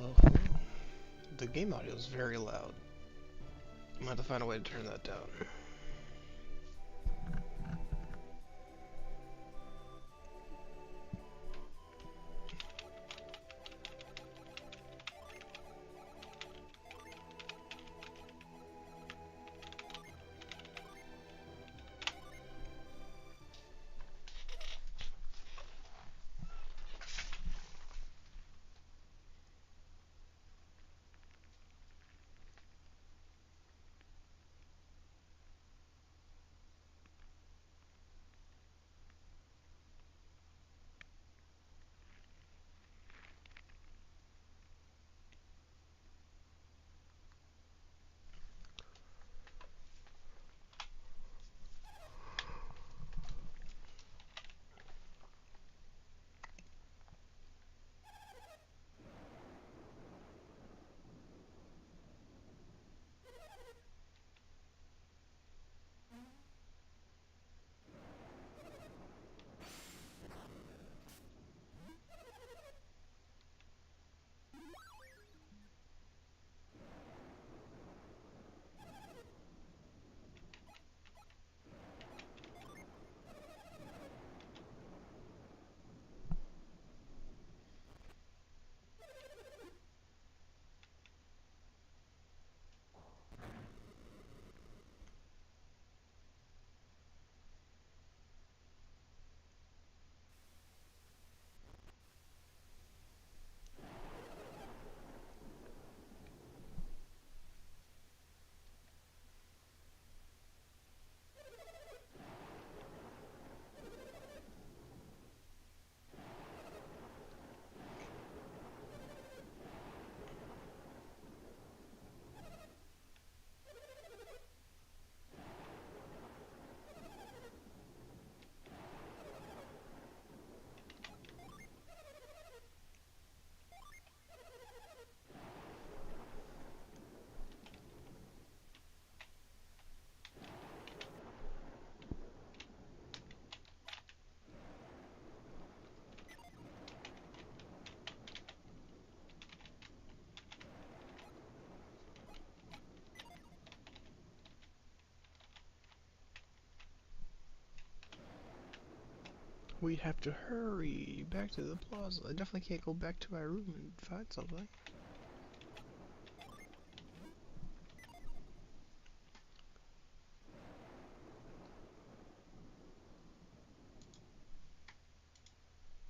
hello, hello. The game audio is very loud. I'm gonna have to find a way to turn that down. We have to hurry back to the plaza. I definitely can't go back to my room and find something.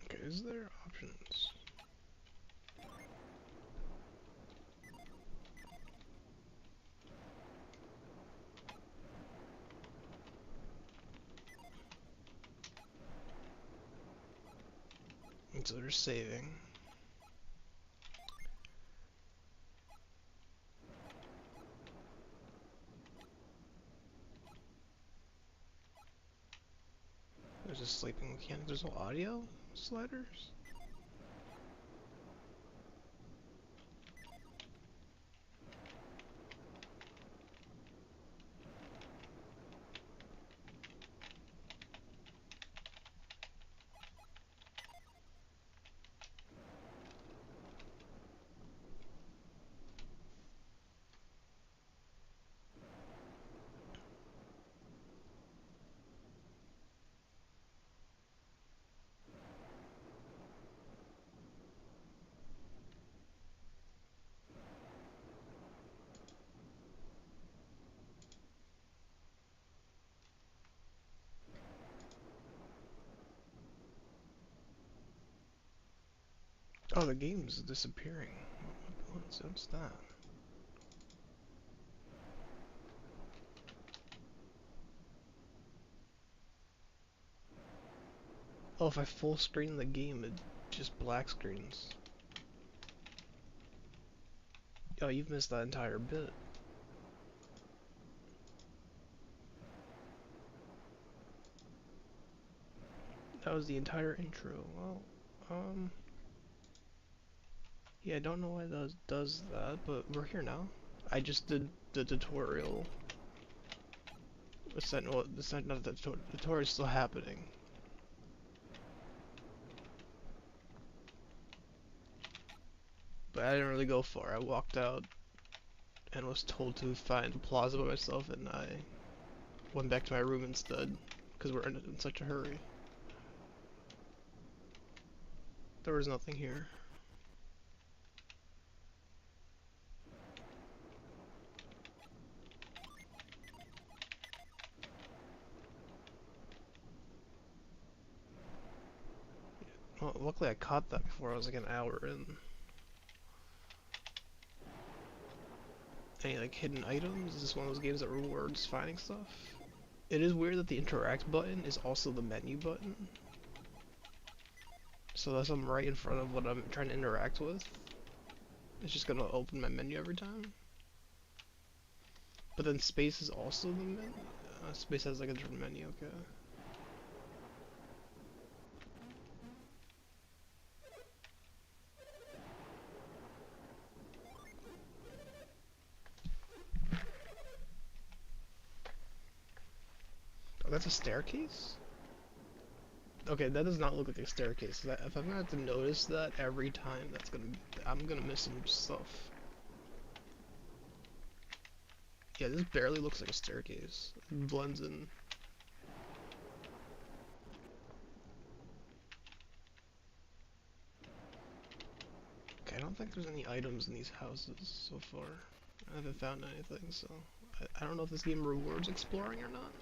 Okay, is there options? And so they're saving. There's a sleeping mechanic. There's no audio sliders? Oh, the game's disappearing. What's that? Oh, if I full screen the game, it just black screens. Oh, you've missed that entire bit. That was the entire intro. Well, yeah, I don't know why that does that, but we're here now. I just did the tutorial. Well, not the tutorial's still happening. But but I didn't really go far. I walked out and was told to find the plaza by myself, and I went back to my room instead, because we're in such a hurry. There was nothing here. Well, luckily I caught that before I was like an hour in. Any like hidden items? Is this one of those games that rewards finding stuff? It is weird that the interact button is also the menu button. So that's I'm right in front of what I'm trying to interact with. It's just gonna open my menu every time. But then space is also the menu. Space has like a different menu, okay. Oh, that's a staircase? Okay, that does not look like a staircase. If I'm gonna have to notice that every time, I'm gonna miss some stuff. Yeah, this barely looks like a staircase. It blends in. Okay, I don't think there's any items in these houses so far. I haven't found anything, so I don't know if this game rewards exploring or not.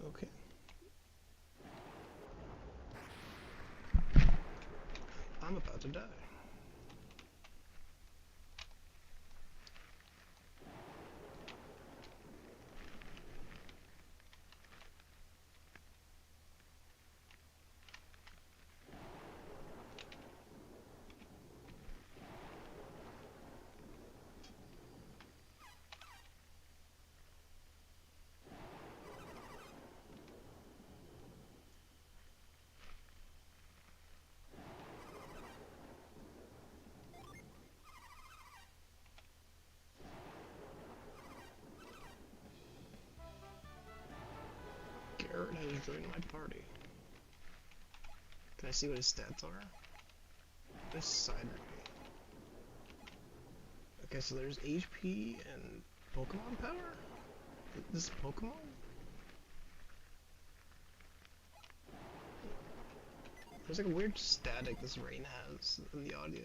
Okay. I'm about to die. Garrett has joined my party. Can I see what his stats are? This side right. Okay, so there's HP and Pokemon power? This is Pokemon? There's like a weird static this rain has in the audio.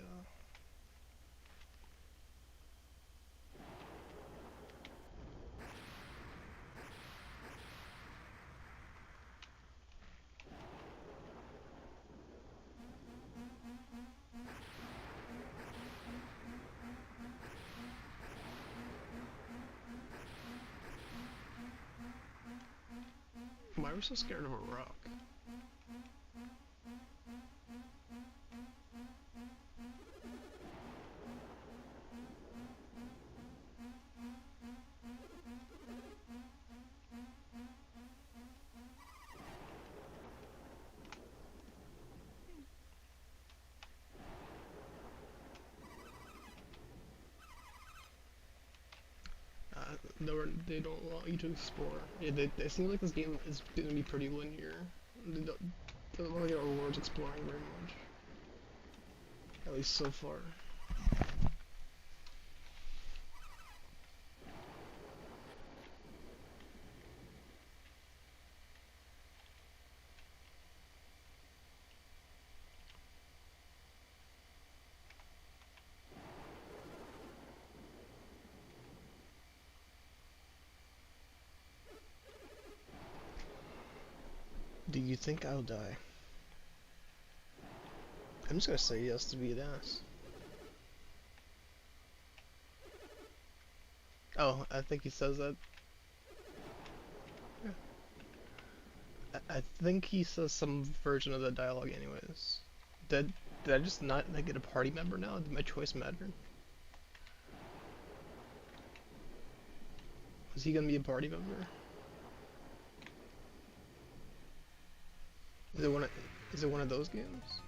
Why are we so scared of a rock? They don't want you to explore. Yeah, they seem like this game is going to be pretty linear. They don't really get rewards exploring very much. At least so far. Do you think I'll die? I'm just gonna say yes to be an ass. Oh, I think he says that. Yeah. I think he says some version of the dialogue anyways. Did I just not like, get a party member now? Did my choice matter? Is he gonna be a party member? Is it one of those games?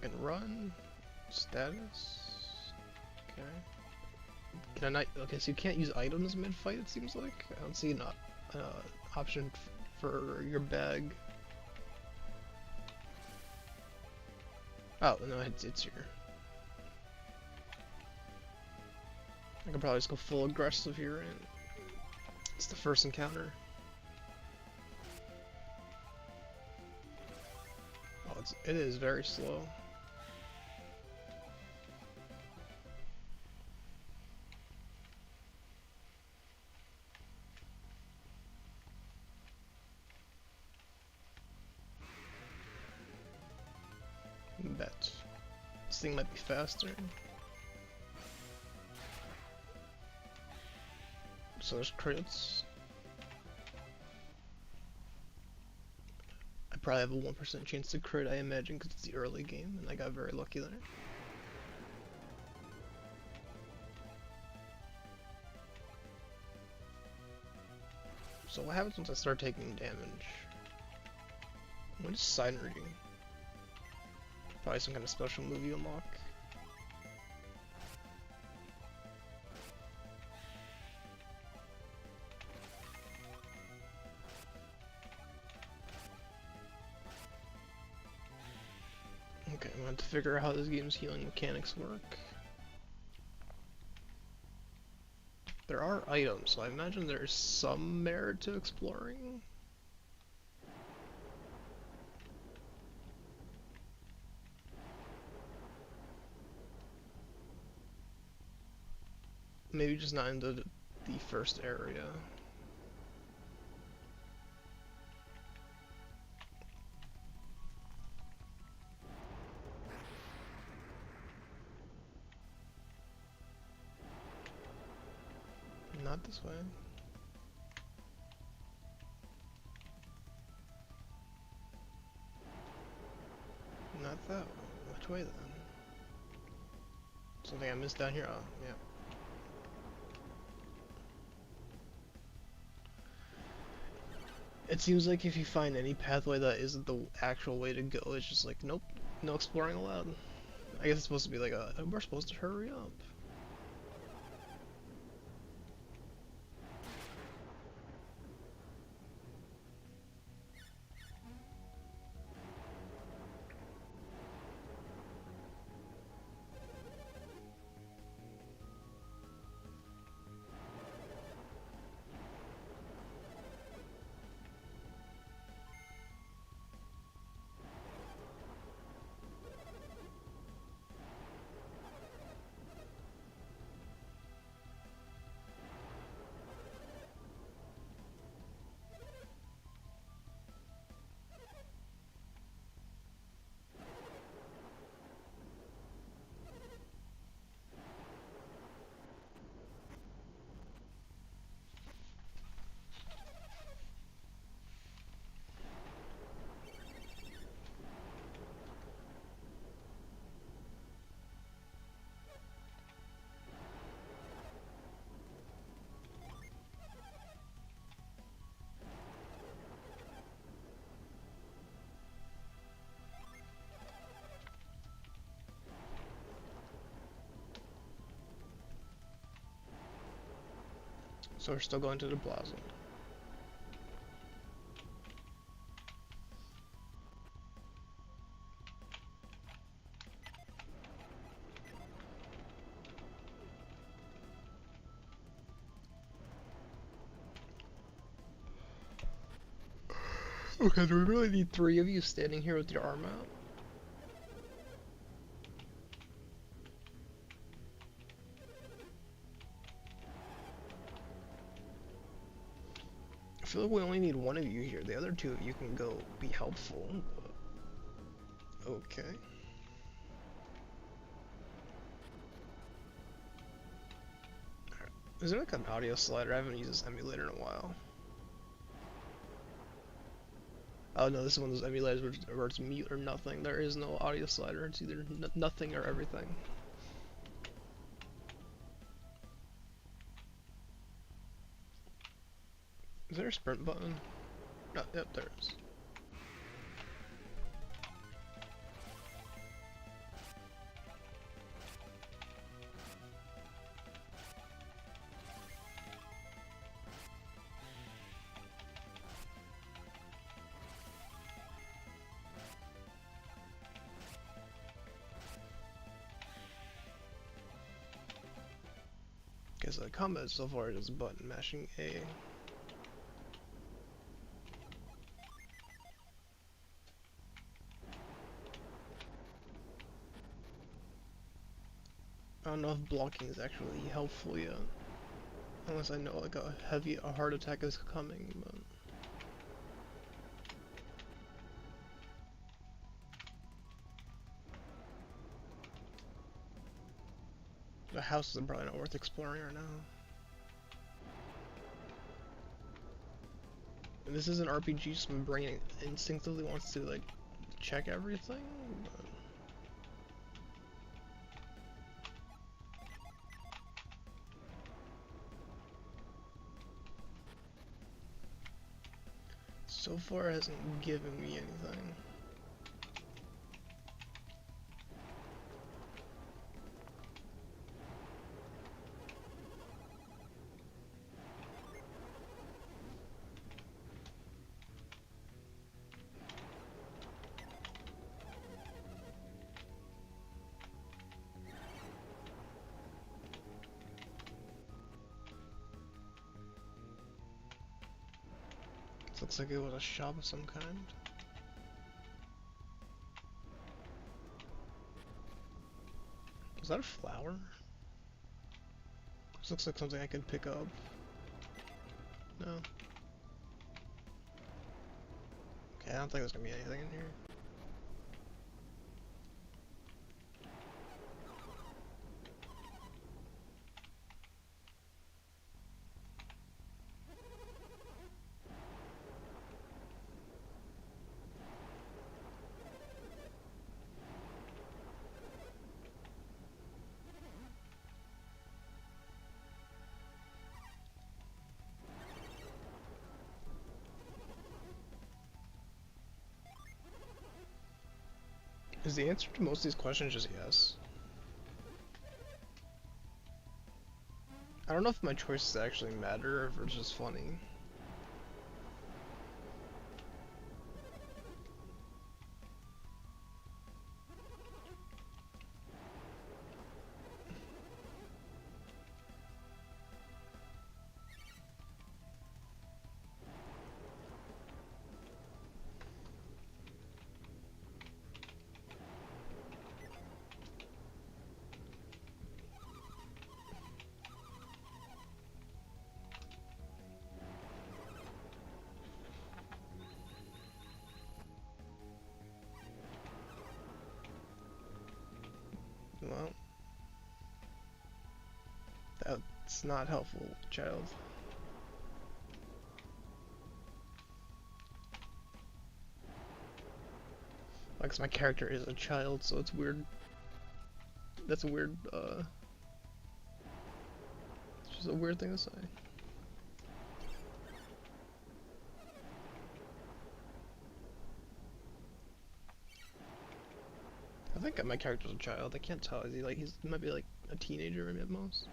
can run. Status. Okay. Can I not? Okay, so you can't use items mid-fight, it seems like? I don't see an option for your bag. Oh, no, it's here. I could probably just go full aggressive here, and it's the first encounter. Oh, it is very slow. Bet. This thing might be faster. So there's crits. I probably have a 1% chance to crit, I imagine, because it's the early game, and I got very lucky there. So what happens once I start taking damage? What is Synergy? Probably some kind of special move you unlock. Okay, I'm gonna have to figure out how this game's healing mechanics work. There are items, so I imagine there's some merit to exploring. Maybe just not in the first area. Not this way. Not that way. Which way then? Something I missed down here? Oh, yeah. It seems like if you find any pathway that isn't the actual way to go, it's just like, nope, no exploring allowed. I guess it's supposed to be like we're supposed to hurry up. So we're still going to the plaza. Okay, do we really need 3 of you standing here with your arm out? I feel like we only need 1 of you here. The other 2 of you can go be helpful. But... okay. Alright. Is there like an audio slider? I haven't used this emulator in a while. Oh no, this is one of those emulators where it's mute or nothing. There is no audio slider. It's either nothing or everything. Is there a sprint button? No, yep, there is. Okay, so the combat so far is button mashing A. I don't know if blocking is actually helpful yet. Unless I know like a heart attack is coming, but... The house is probably not worth exploring right now. And this is an RPG, so my brain instinctively wants to like check everything, but... So far it hasn't given me anything. This looks like it was a shop of some kind. Is that a flower? This looks like something I can pick up. No. Okay, I don't think there's gonna be anything in here. Is the answer to most of these questions just yes? I don't know if my choices actually matter or if it's just funny. Well, that's not helpful, child. Like, 'cause my character is a child, so it's weird. That's a weird, it's just a weird thing to say. I think my character's a child. I can't tell. Is he like, he might be like a teenager maybe at most.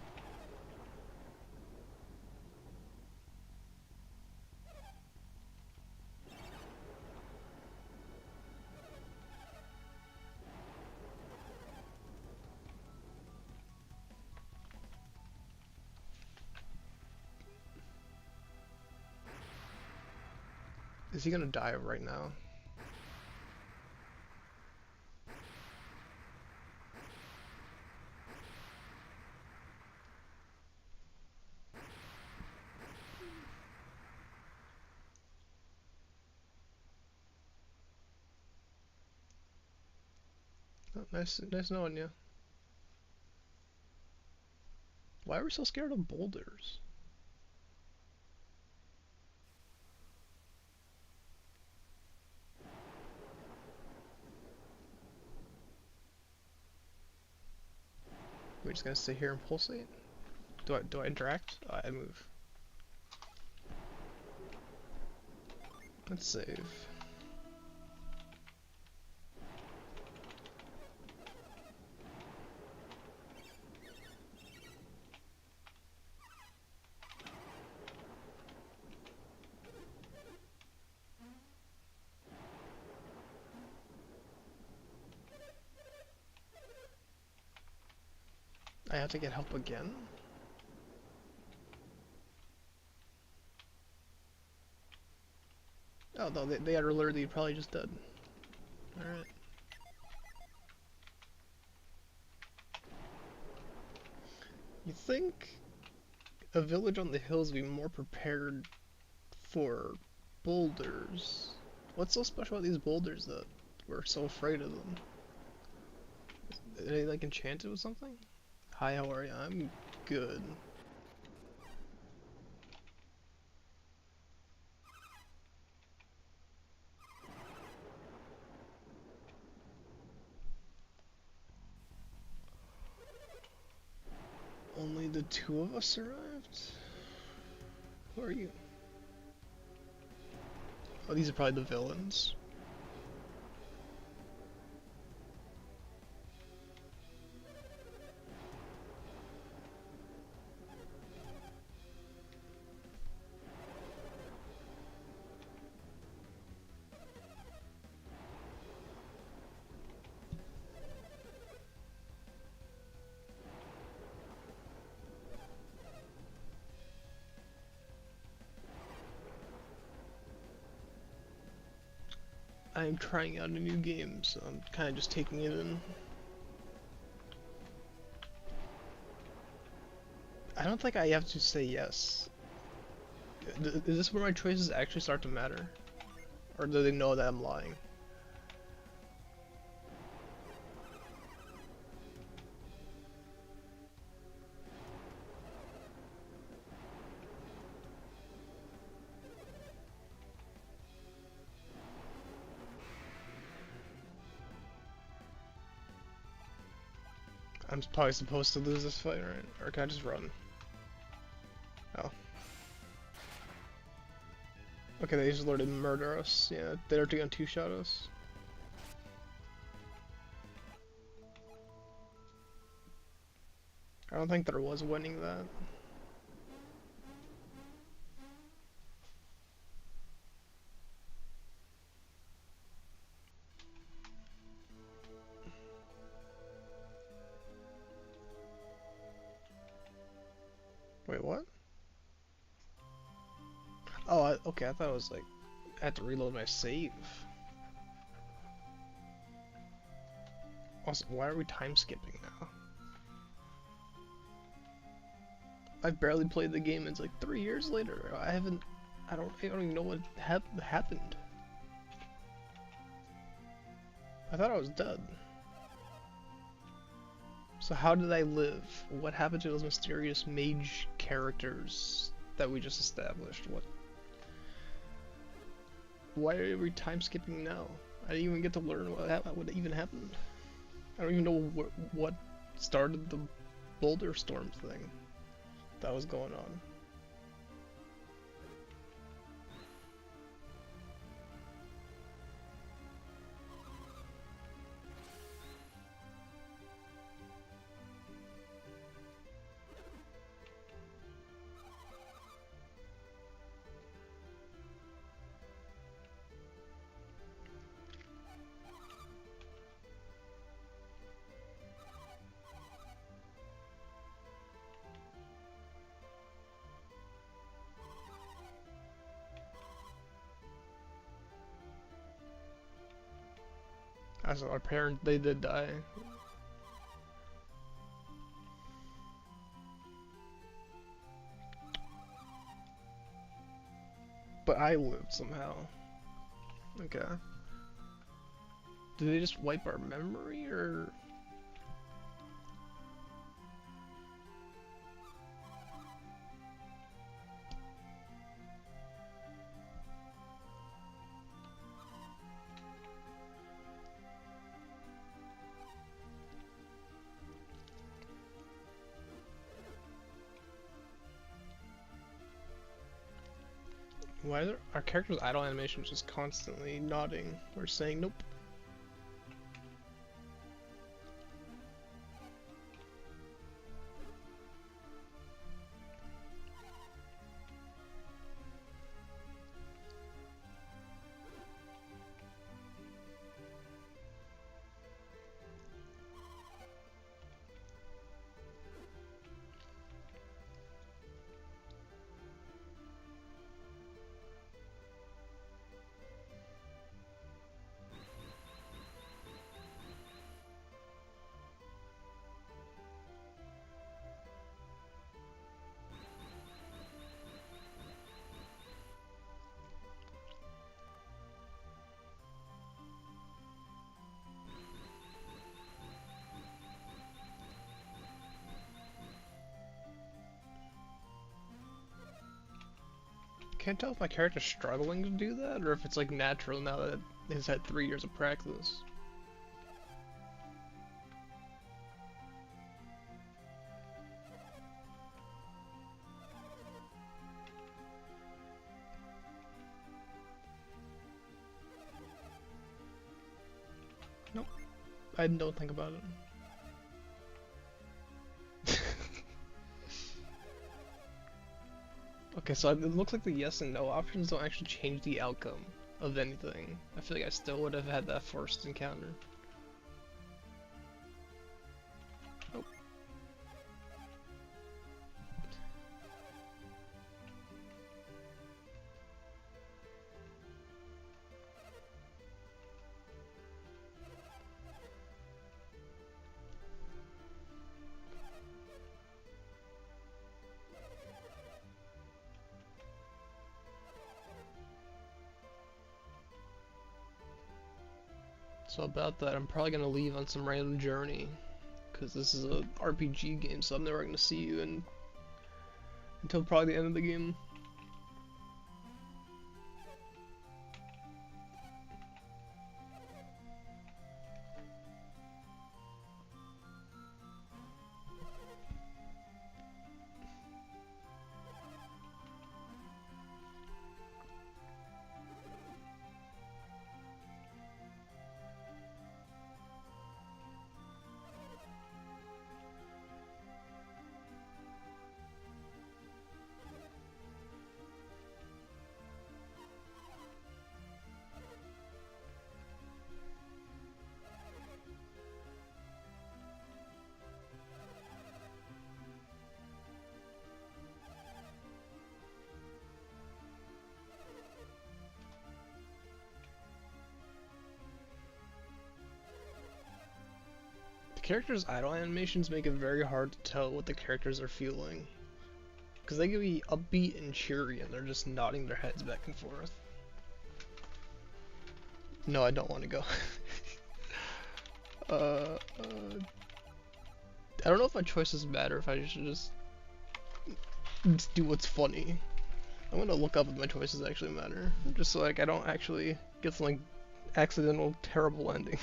Is he gonna die right now? Oh, nice knowing you. Why are we so scared of boulders? We're just gonna sit here and pulsate? Do I interact? I move. Let's save. I have to get help again? out though. They had literally probably just dead. Alright. You think a village on the hills would be more prepared for boulders? What's so special about these boulders that we're so afraid of them? Are they like enchanted with something? Hi, how are you? I'm good. Only the two of us survived? Who are you? Oh, these are probably the villains. I'm trying out a new game, so I'm kind of just taking it in. I don't think I have to say yes. Is this where my choices actually start to matter? Or do they know that I'm lying? I'm probably supposed to lose this fight, right? Or can I just run? Oh. Okay, they just literally murder us. Yeah, they're gonna two-shot us. I don't think there was winning that. Wait, what? Oh, okay, I thought it was like, I had to reload my save. Also, why are we time skipping now? I've barely played the game, it's like 3 years later. I don't even know what happened. I thought I was dead. So how did I live? What happened to those mysterious mage characters that we just established? Why are we time skipping now? I didn't even get to learn what even happened. I don't even know what started the Boulder Storm thing that was going on. As our parents, they did die. But I lived somehow. Okay. Did they just wipe our memory, or...? Why are our characters' idle animations just constantly nodding or saying nope? can't tell if my character's struggling to do that or if it's like natural now that it has had 3 years of practice. Nope. I don't think about it. Okay, so it looks like the yes and no options don't actually change the outcome of anything. I feel like I still would have had that first encounter. Nope. So about that, I'm probably gonna leave on some random journey, because this is a RPG game, so I'm never gonna see you until probably the end of the game. Characters' idle animations make it very hard to tell what the characters are feeling, because they can be upbeat and cheery and they're just nodding their heads back and forth. No, I don't want to go. I don't know if my choices matter, if I should just do what's funny. I'm gonna look up if my choices actually matter, just so like I don't actually get some like accidental terrible ending.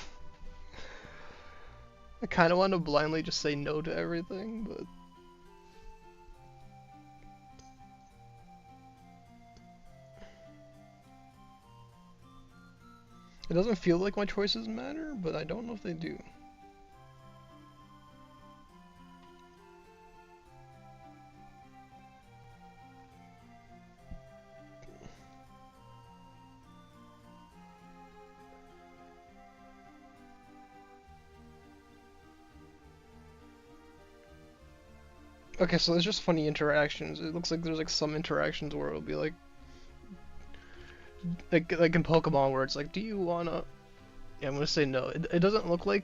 I kind of want to blindly just say no to everything, but it doesn't feel like my choices matter, but I don't know if they do. Okay, so there's just funny interactions. It looks like there's like some interactions where it'll be like in Pokemon where it's like, do you wanna? Yeah, I'm gonna say no. It doesn't look like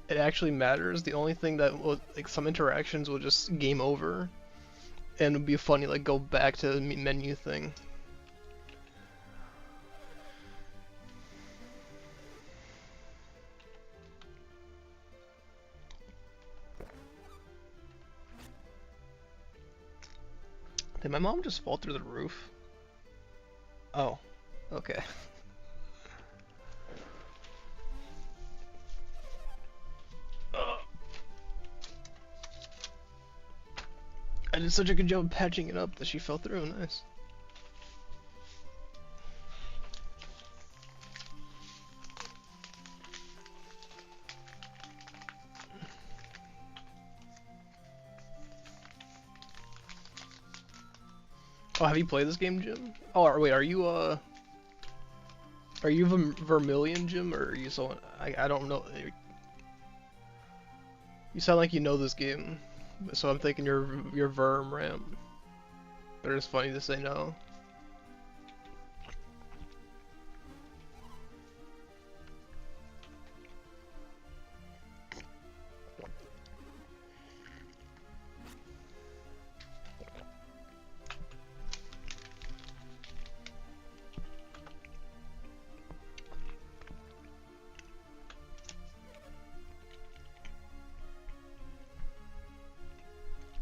it actually matters. The only thing that will like some interactions will just game over, and it'll be funny like go back to the menu thing. Did my mom just fall through the roof? Oh, okay. I did such a good job of patching it up that she fell through. Nice. Oh, have you played this game, Jim? Oh, wait, are you Vermilion, Jim, or are you someone? I don't know. You sound like you know this game, so I'm thinking you're Verm Ramp. But it's funny to say no.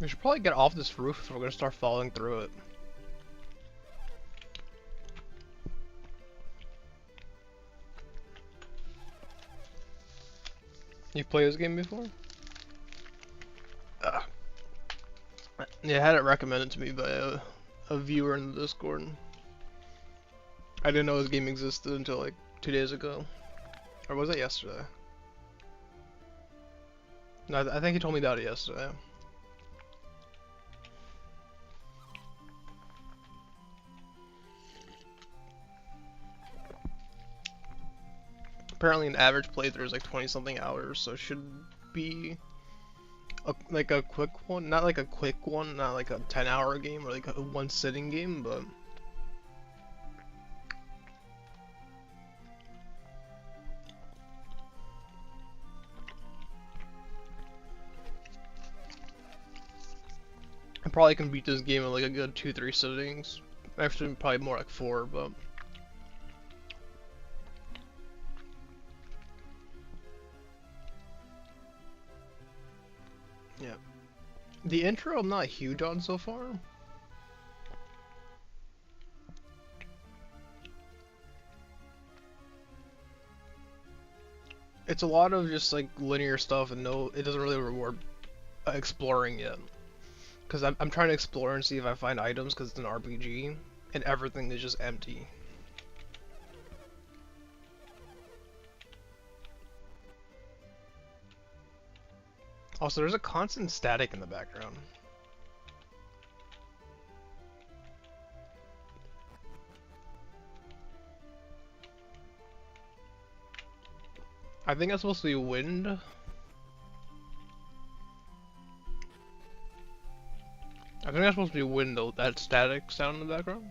We should probably get off this roof if we're gonna start falling through it. You've played this game before? Yeah, I had it recommended to me by a viewer in the Discord. I didn't know this game existed until like 2 days ago. Or was it yesterday? No, I think he told me about it yesterday. Apparently an average playthrough is like 20 something hours, so it should be like a quick one. Not like a quick one, not like a 10-hour game or like a one sitting game, but I probably can beat this game in like a good 2-3 sittings. Actually, probably more like 4, but yeah. The intro I'm not huge on so far. It's a lot of just like linear stuff and it doesn't really reward exploring yet. Because I'm trying to explore and see if I find items because it's an RPG and everything is just empty. Also, there's a constant static in the background. I think that's supposed to be wind. I think that's supposed to be wind though, that static sound in the background.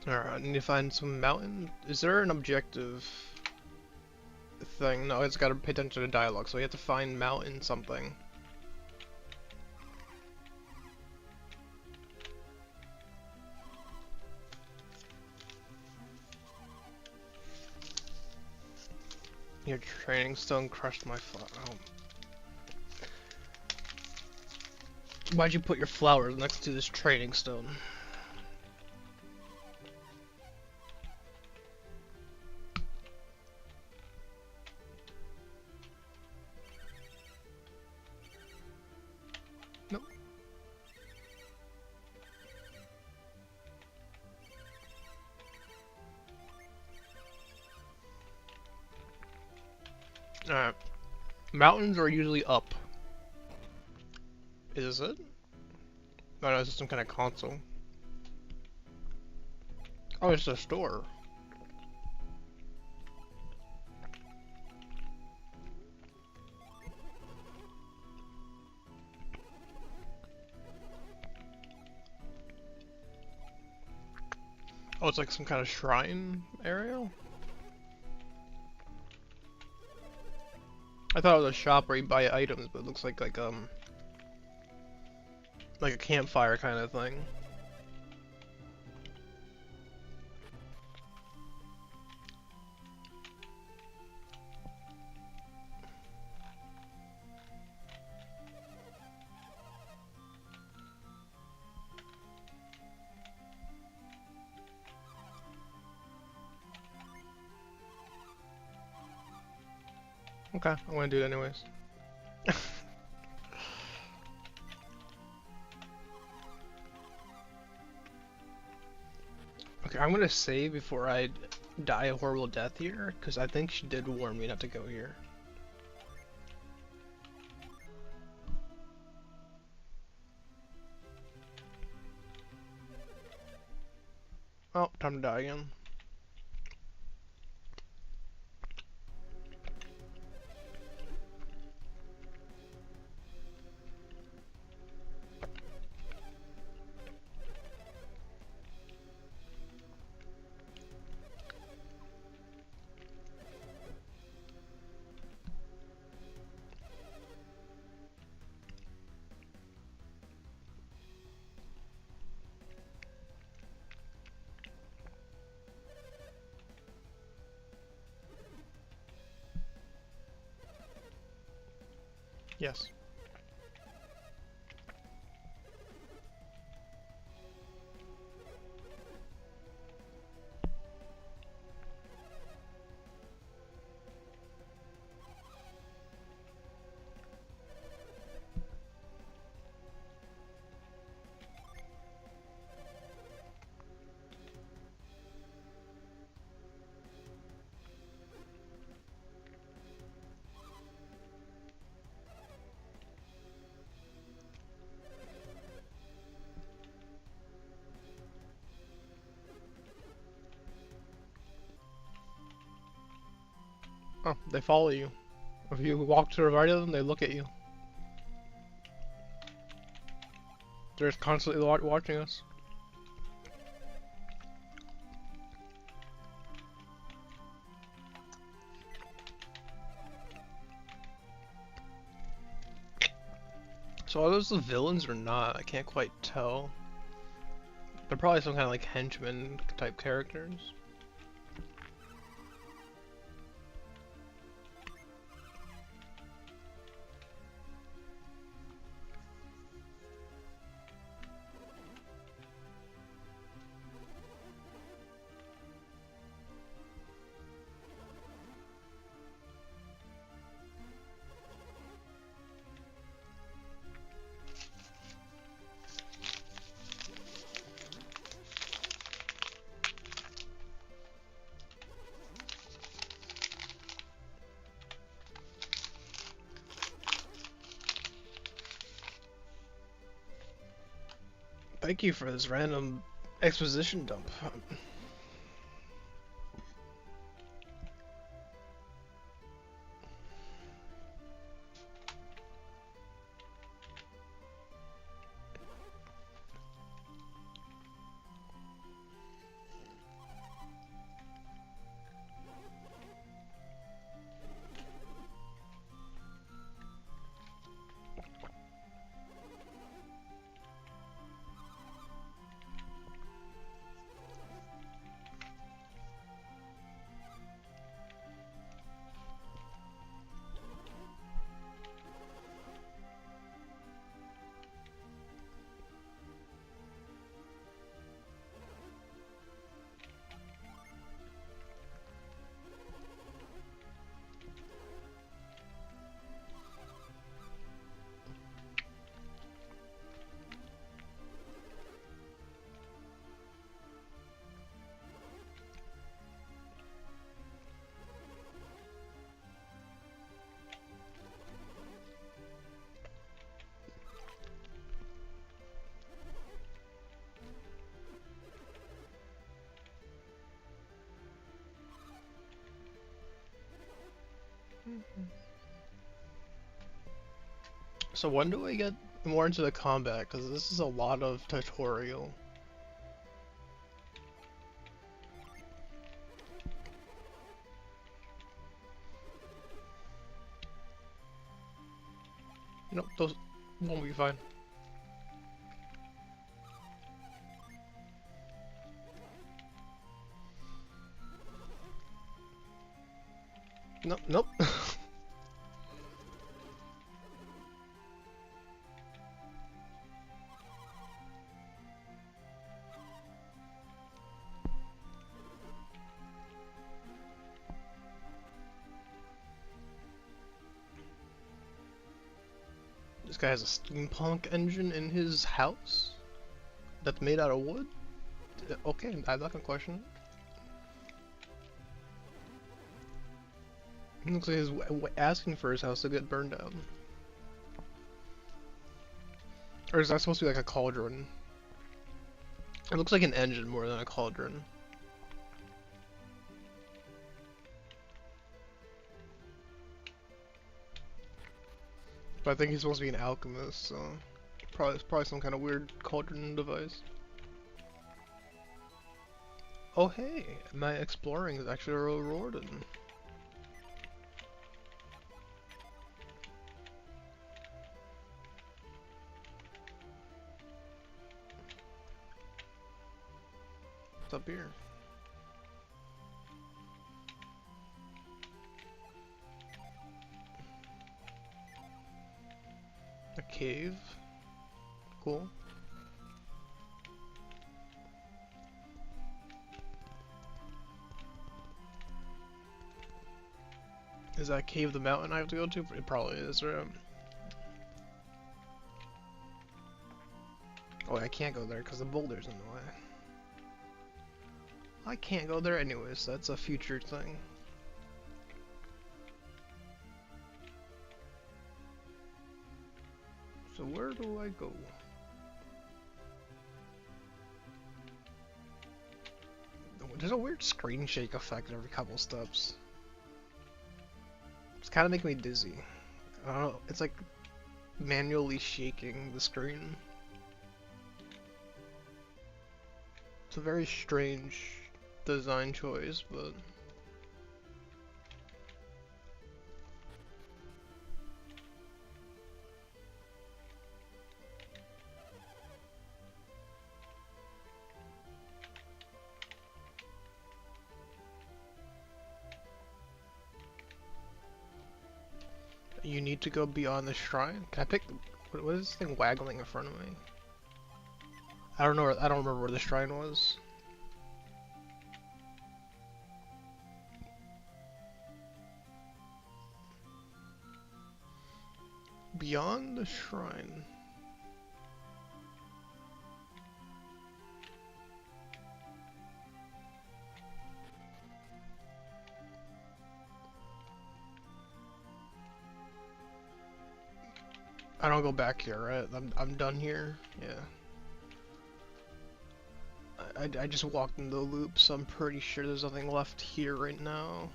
Alright, I need to find some mountain. Is there an objective thing? No, it's gotta pay attention to dialogue, so we have to find mountain something. Your training stone crushed my flower. Oh. Why'd you put your flowers next to this training stone? Nope. Alright. Mountains are usually up. Is it? Oh no, it's some kind of console. Oh, it's a store. Oh, it's like some kind of shrine area? I thought it was a shop where you buy items, but it looks like a campfire kind of thing. Okay, I'm gonna do it anyways. Okay, I'm gonna save before I die a horrible death here, because I think she did warn me not to go here. Oh, time to die again. Yes. Oh, they follow you. If you walk to the right of them, they look at you. They're just constantly watching us. So are those the villains or not? I can't quite tell. They're probably some kind of like henchman type characters. Thank you for this random exposition dump. So when do I get more into the combat? Because this is a lot of tutorial. Nope, those won't be fine. Nope, nope. This guy has a steampunk engine in his house that's made out of wood? Okay, I'm not gonna question it. Looks like he's asking for his house to get burned down. Or is that supposed to be like a cauldron? It looks like an engine more than a cauldron. But I think he's supposed to be an alchemist, so it's probably some kind of weird cauldron device. Oh hey, my exploring is actually rewarded. What's up here? A cave. Cool. Is that cave the mountain I have to go to? It probably is, right? Oh, I can't go there because the boulder's in the way. I can't go there anyways, that's a future thing. So where do I go? There's a weird screen shake effect every couple steps. It's kind of making me dizzy. I don't know, it's like manually shaking the screen. It's a very strange design choice, but you need to go beyond the shrine. Can I pick? What is this thing waggling in front of me? I don't know. I don't remember where the shrine was. Beyond the shrine. I don't go back here, right? I'm done here. Yeah. I just walked in the loop, so I'm pretty sure there's nothing left here right now.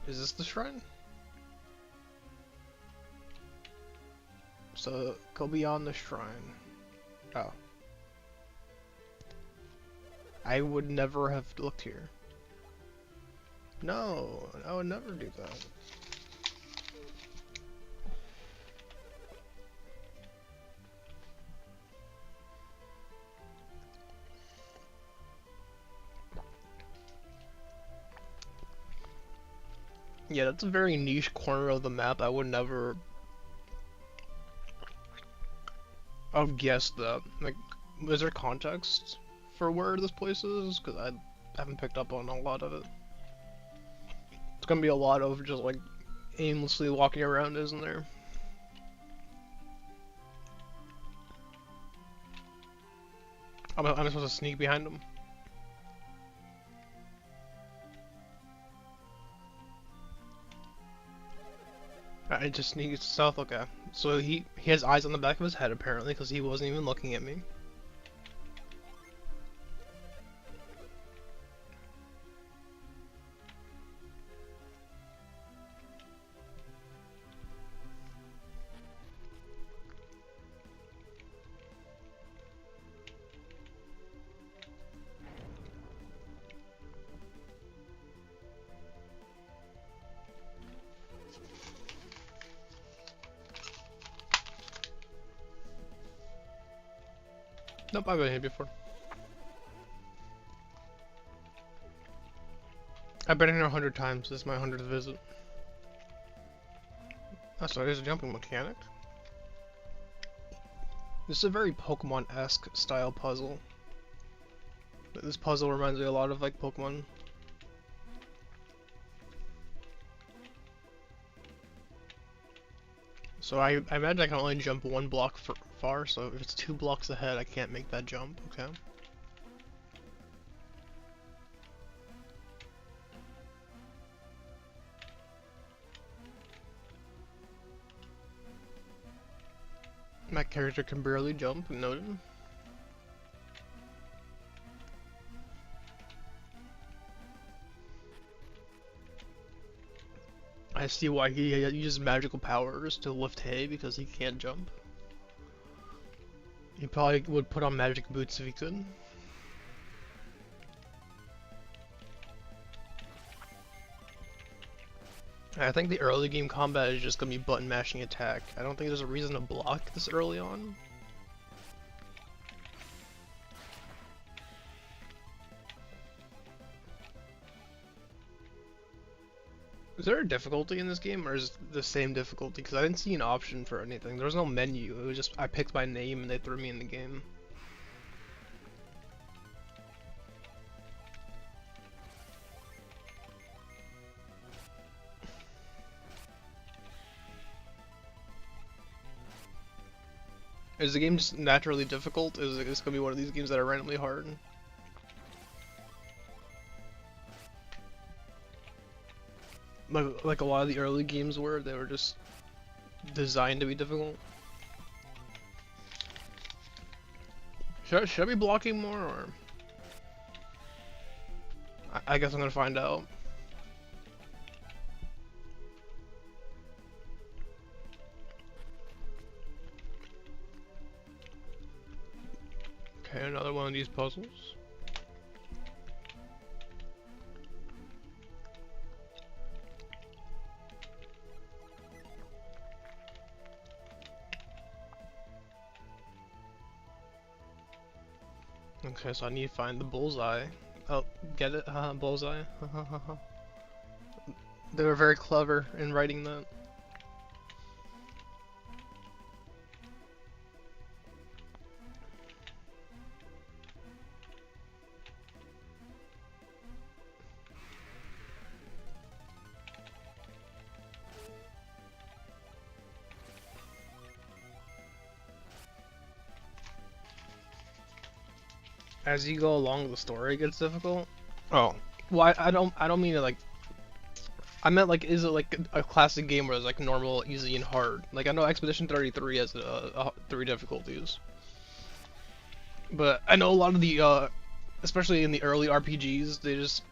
Is this the shrine? So go beyond the shrine. Oh. I would never have looked here. No, I would never do that. Yeah, that's a very niche corner of the map. I would never have guessed that. Like, is there context for where this place is? Because I haven't picked up on a lot of it. It's gonna be a lot of just like aimlessly walking around, isn't there? I'm supposed to sneak behind him. I just sneaked south. Okay, so he has eyes on the back of his head apparently because he wasn't even looking at me. Nope, I've been here before. I've been here 100 times. This is my 100th visit. Oh, so there's a jumping mechanic. This is a very Pokemon-esque style puzzle. This puzzle reminds me a lot of like Pokemon. So I imagine I can only jump one block far, so if it's 2 blocks ahead, I can't make that jump, okay? My character can barely jump, noted. I see why he uses magical powers to lift hay because he can't jump. He probably would put on magic boots if he could. I think the early game combat is just gonna be button mashing attack. I don't think there's a reason to block this early on. Is there a difficulty in this game, or is it the same difficulty? Because I didn't see an option for anything. There was no menu. It was just I picked my name and they threw me in the game. Is the game just naturally difficult? Is it gonna be one of these games that are randomly hard? Like a lot of the early games were, they were just designed to be difficult. Should I be blocking more, or I guess I'm gonna find out. Okay, another one of these puzzles. Okay, so I need to find the bullseye. Oh, get it? Bullseye. They were very clever in writing that. As you go along, the story gets difficult. Oh, well, I don't mean it like. I meant like, is it like a classic game where it's like normal, easy, and hard? Like I know Expedition 33 has 3 difficulties, but I know a lot of the especially in the early RPGs, they just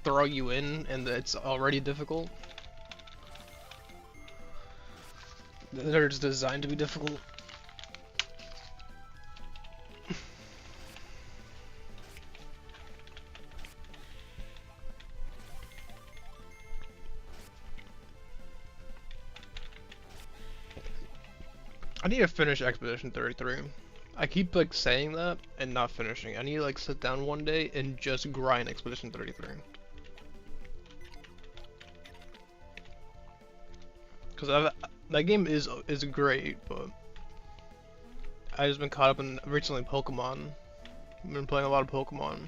throw you in and it's already difficult. They're just designed to be difficult. I need to finish Expedition 33. I keep like saying that and not finishing. I need to like sit down one day and just grind Expedition 33. Cause that game is great, but I just been caught up in recently Pokemon. I've been playing a lot of Pokemon.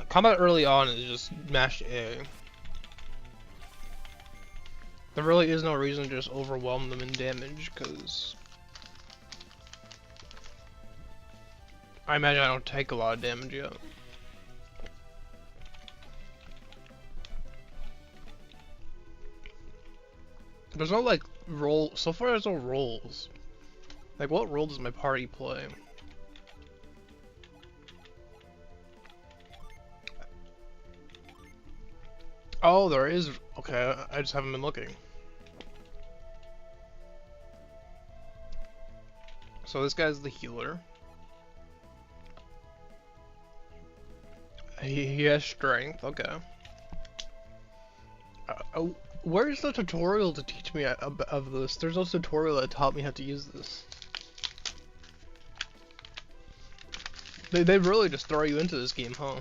Combat early on is just mash A. There really is no reason to just overwhelm them in damage, because I imagine I don't take a lot of damage yet. There's no like role, so far there's no roles. Like what role does my party play? Oh, there is. Okay, I just haven't been looking. So this guy's the healer. He has strength. Okay. Where's the tutorial to teach me of this? There's no tutorial that taught me how to use this. They really just throw you into this game, huh?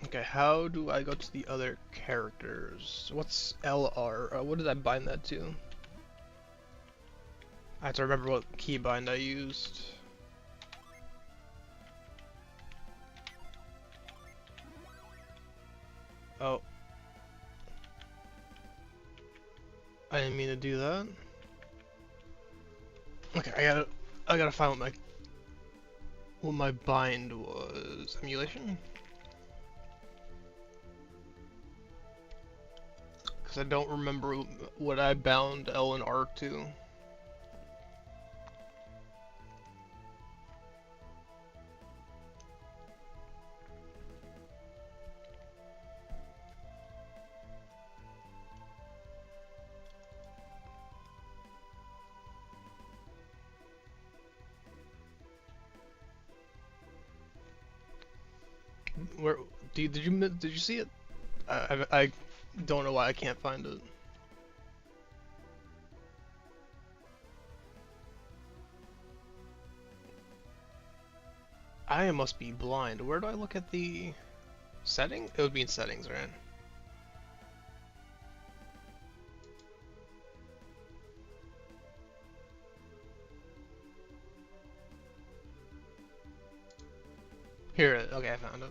Okay, how do I go to the other characters? What's LR? What did I bind that to? I have to remember what keybind I used. Oh. I didn't mean to do that. Okay, I gotta find what my bind was. Emulation? Because I don't remember what I bound L and R to. Where did you see it? I don't know why I can't find it. I must be blind. Where do I look at the setting? It would be in settings, right? Here, okay, I found it.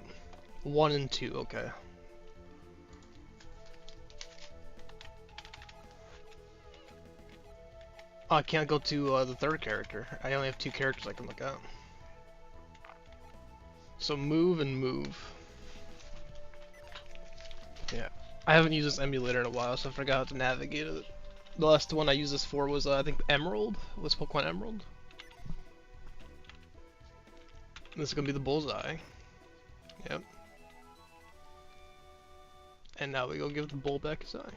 1 and 2, okay. Oh, I can't go to the third character. I only have 2 characters I can look at. So move and move. Yeah. I haven't used this emulator in a while, so I forgot how to navigate it. The last one I used this for was, I think, Emerald? Was Pokemon Emerald? This is gonna be the bullseye. Yep. And now we go give the bull back his eye.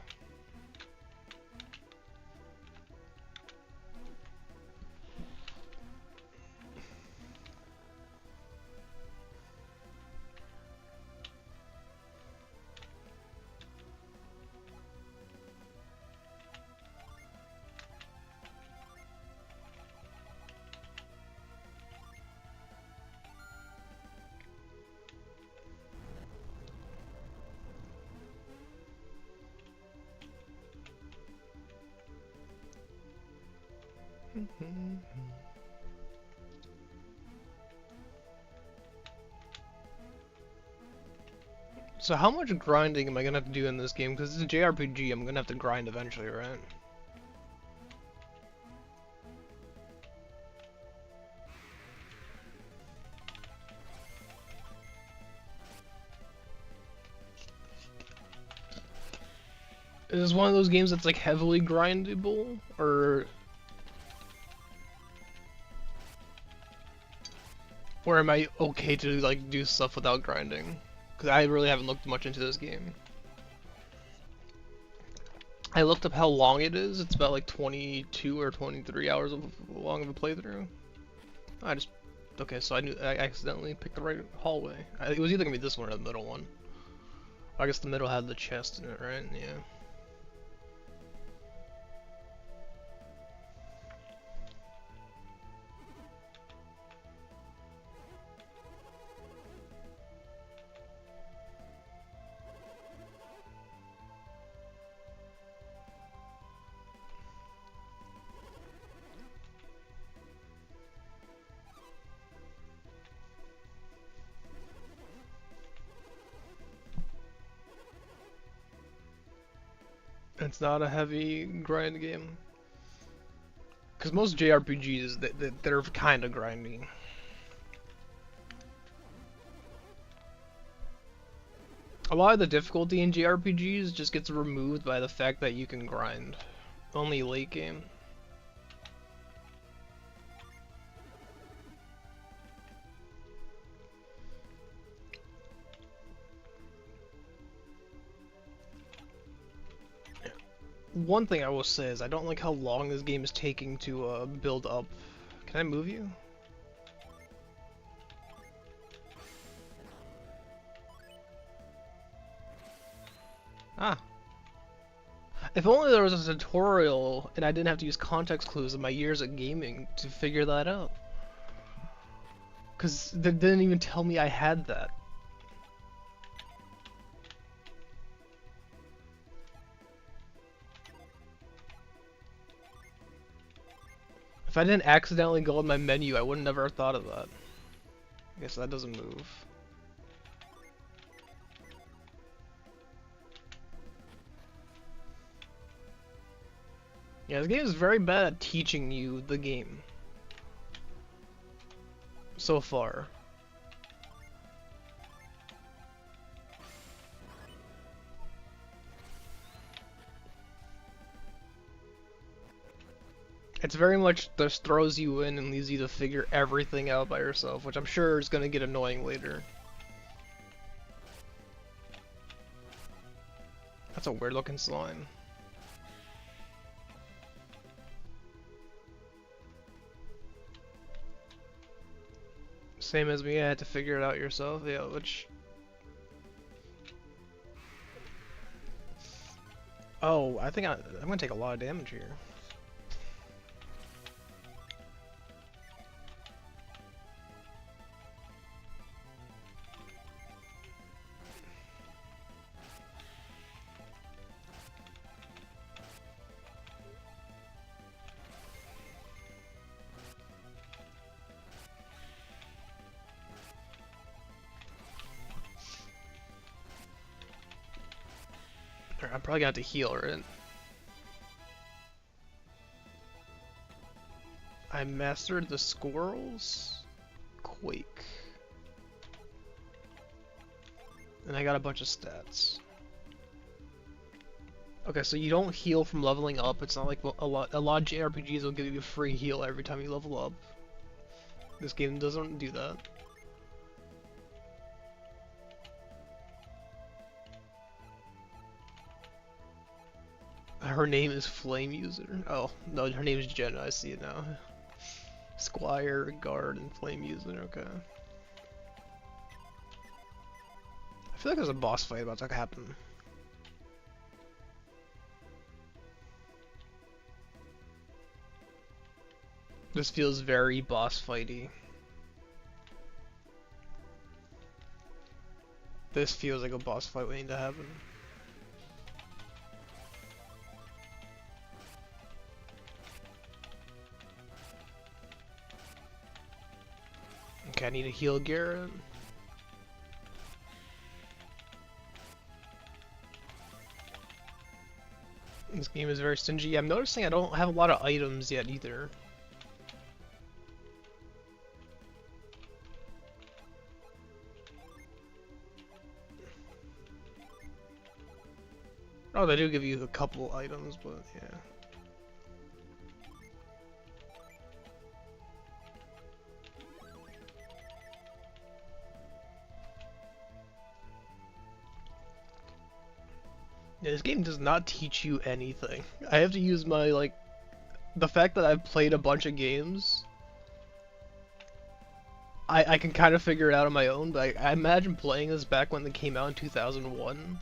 So how much grinding am I gonna have to do in this game? Because it's a JRPG, I'm gonna have to grind eventually, right? Is this one of those games that's like heavily grindable, or am I okay to like do stuff without grinding? Because I really haven't looked much into this game. I looked up how long it is. It's about like 22 or 23 hours long of a playthrough. Okay, so I accidentally picked the right hallway. It was either gonna be this one or the middle one. I guess the middle had the chest in it, right? Yeah. It's not a heavy grind game. Because most JRPGs, they're kind of grindy. A lot of the difficulty in JRPGs just gets removed by the fact that you can grind. Only late game. One thing I will say is I don't like how long this game is taking to build up. Can I move you? Ah. If only there was a tutorial and I didn't have to use context clues in my years of gaming to figure that out. Because they didn't even tell me I had that. If I didn't accidentally go in my menu, I would never have thought of that. I guess that doesn't move. Yeah, this game is very bad at teaching you the game. So far. It's very much just throws you in and leaves you to figure everything out by yourself, which I'm sure is going to get annoying later. That's a weird looking slime. Same as me, I had to figure it out yourself, yeah, which Oh, I think I'm gonna take a lot of damage here. I'm probably gonna have to heal, right? I mastered the squirrels, Quake, and I got a bunch of stats. Okay, so you don't heal from leveling up. It's not like a lot of JRPGs will give you a free heal every time you level up. This game doesn't do that. Her name is Flame User. Oh, no, her name is Jenna. I see it now. Squire, Guard, and Flame User. Okay. I feel like there's a boss fight about to happen. This feels very boss fighty. This feels like a boss fight waiting to happen. Okay, I need to heal Garrett. This game is very stingy. I'm noticing I don't have a lot of items yet either. Oh, they do give you a couple items, but yeah. Yeah, this game does not teach you anything. I have to use my, like, the fact that I've played a bunch of games, I can kind of figure it out on my own, but I imagine playing this back when it came out in 2001.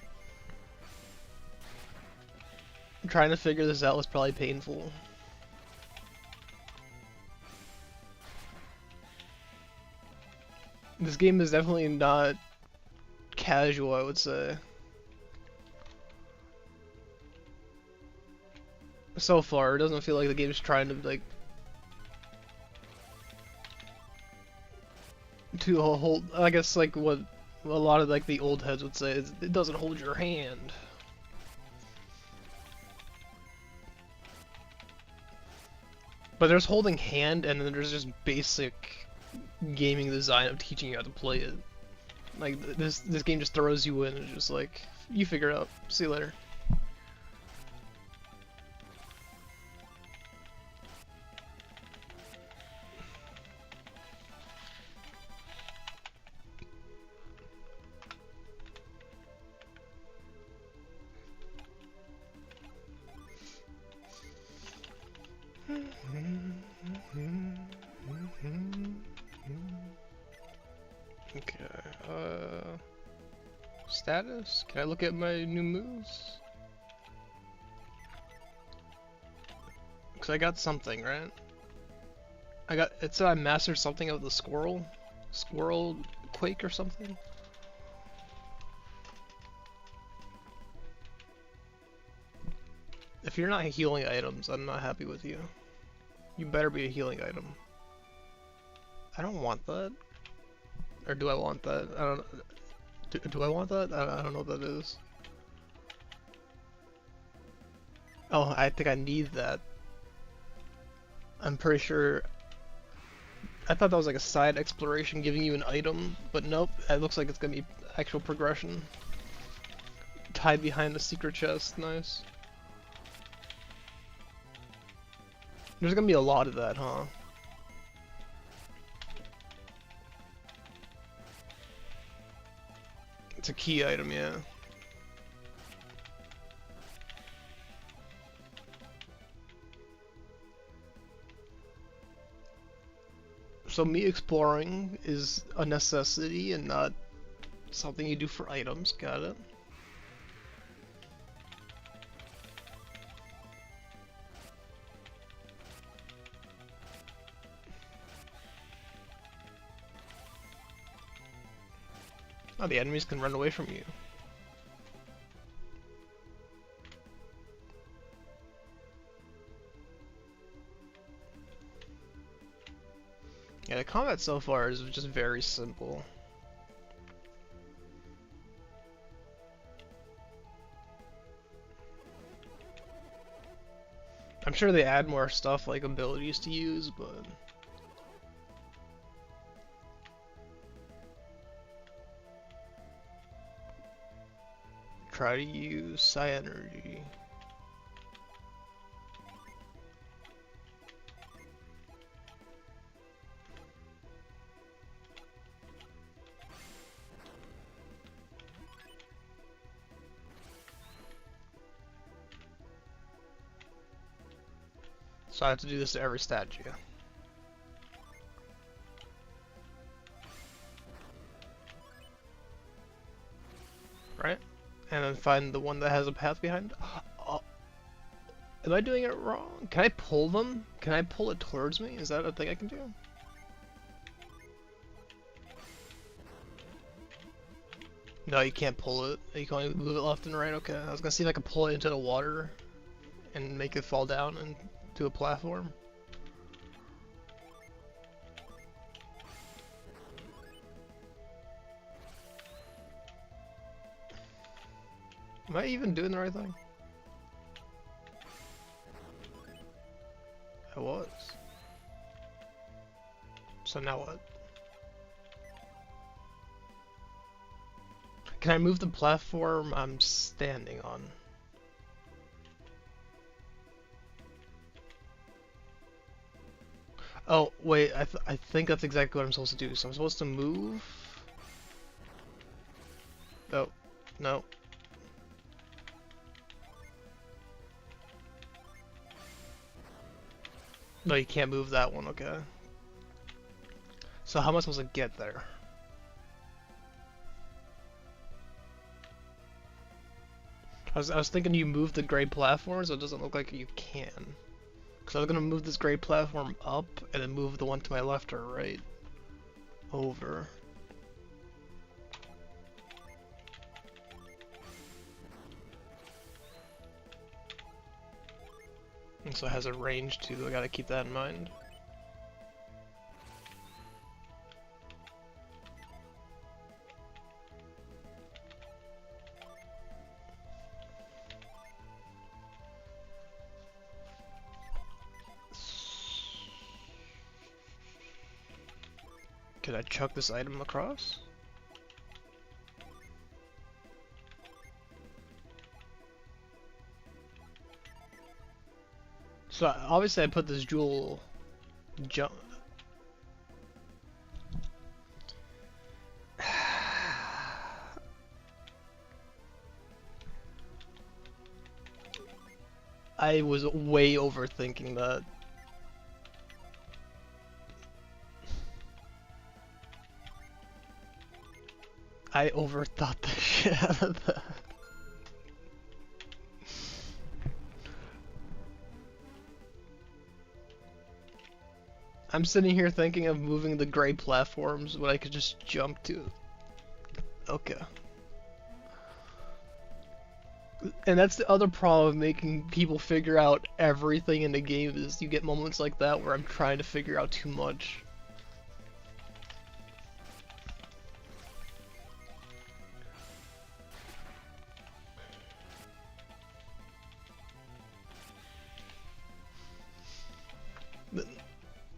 Trying to figure this out was probably painful. This game is definitely not casual, I would say. So far, it doesn't feel like the game is trying to, like, to hold, I guess, like, what a lot of, like, the old heads would say is, it doesn't hold your hand. But there's holding hand, and then there's just basic gaming design of teaching you how to play it. Like, this game just throws you in and just like, you figure it out. See you later. Okay, status? Can I look at my new moves? Cause I got something, right? It said I mastered something of the squirrel quake or something? If you're not healing items, I'm not happy with you. You better be a healing item. I don't want that. Or do I want that? I don't. Do I want that? I don't know what that is. Oh, I think I need that. I'm pretty sure. I thought that was like a side exploration giving you an item, but nope. It looks like it's gonna be actual progression. Tied behind a secret chest. Nice. There's gonna be a lot of that, huh? It's a key item, yeah. So me exploring is a necessity and not something you do for items. Got it. Oh, the enemies can run away from you. Yeah, the combat so far is just very simple. I'm sure they add more stuff like abilities to use, but try to use Psi Energy. So I have to do this to every statue. Right? And then find the one that has a path behind. Oh, am I doing it wrong? Can I pull them? Can I pull it towards me? Is that a thing I can do? No, you can't pull it. You can only move it left and right. Okay, I was gonna see if I could pull it into the water and make it fall down into a platform. Am I even doing the right thing? I was. So now what? Can I move the platform I'm standing on? Oh, wait, I think that's exactly what I'm supposed to do. So I'm supposed to move... Oh, no. No, you can't move that one, okay. So how am I supposed to get there? I was thinking you move the gray platform so it doesn't look like you can. Because I was going to move this gray platform up and then move the one to my left or right over. And so it has a range too, I gotta keep that in mind. Could I chuck this item across? So obviously I put this jewel jump. I was way overthinking that. I overthought the shit out of that. I'm sitting here thinking of moving the gray platforms when I could just jump to. Okay. And that's the other problem of making people figure out everything in the game is you get moments like that where I'm trying to figure out too much.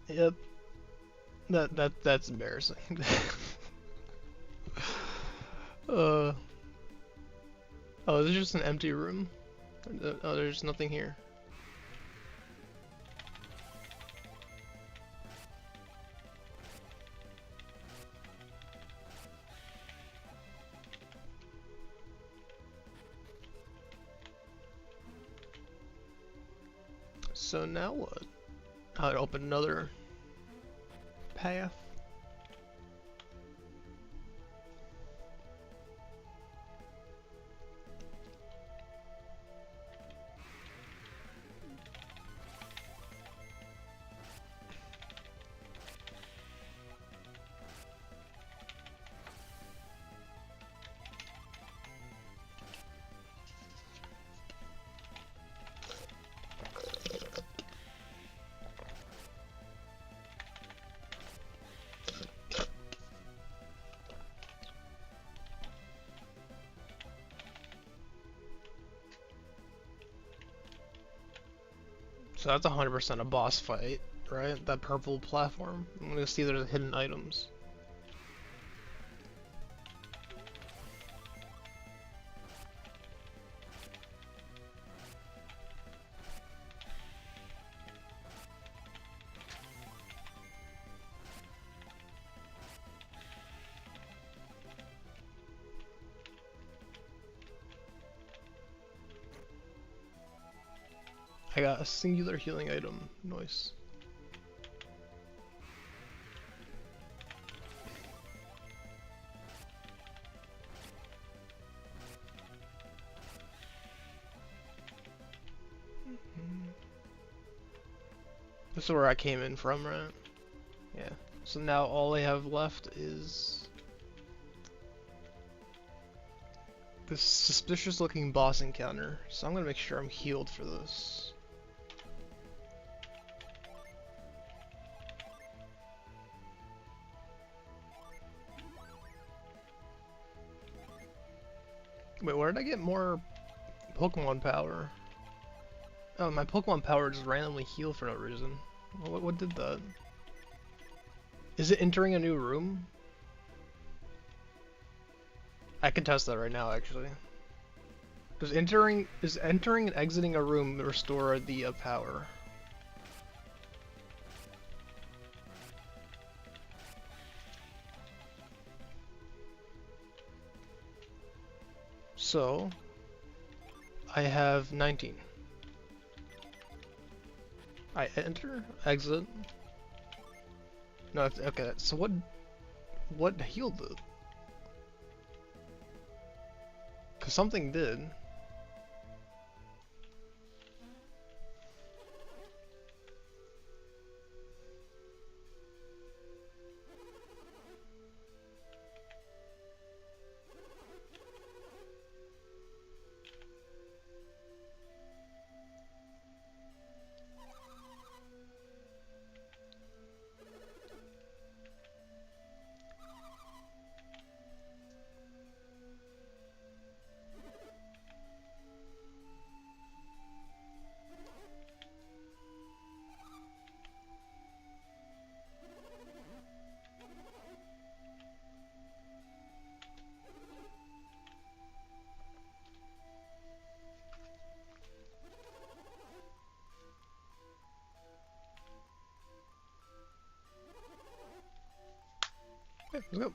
Yep. That's embarrassing. Oh, is it just an empty room? Oh, there's nothing here. So now what? I'll open another path. So that's 100% a boss fight, right? That purple platform. I'm gonna see there's hidden items. I got a singular healing item. Nice. This is where I came in from, right? Yeah. So now all I have left is this suspicious looking boss encounter. So I'm gonna make sure I'm healed for this. Wait, where did I get more Pokemon power? Oh, my Pokemon power just randomly healed for no reason. What did that? Is it entering a new room? I can test that right now, actually. Is entering and exiting a room restore the power? So I have 19. I enter, exit. No, okay. So what healed it? Cause something did. Okay, let's go.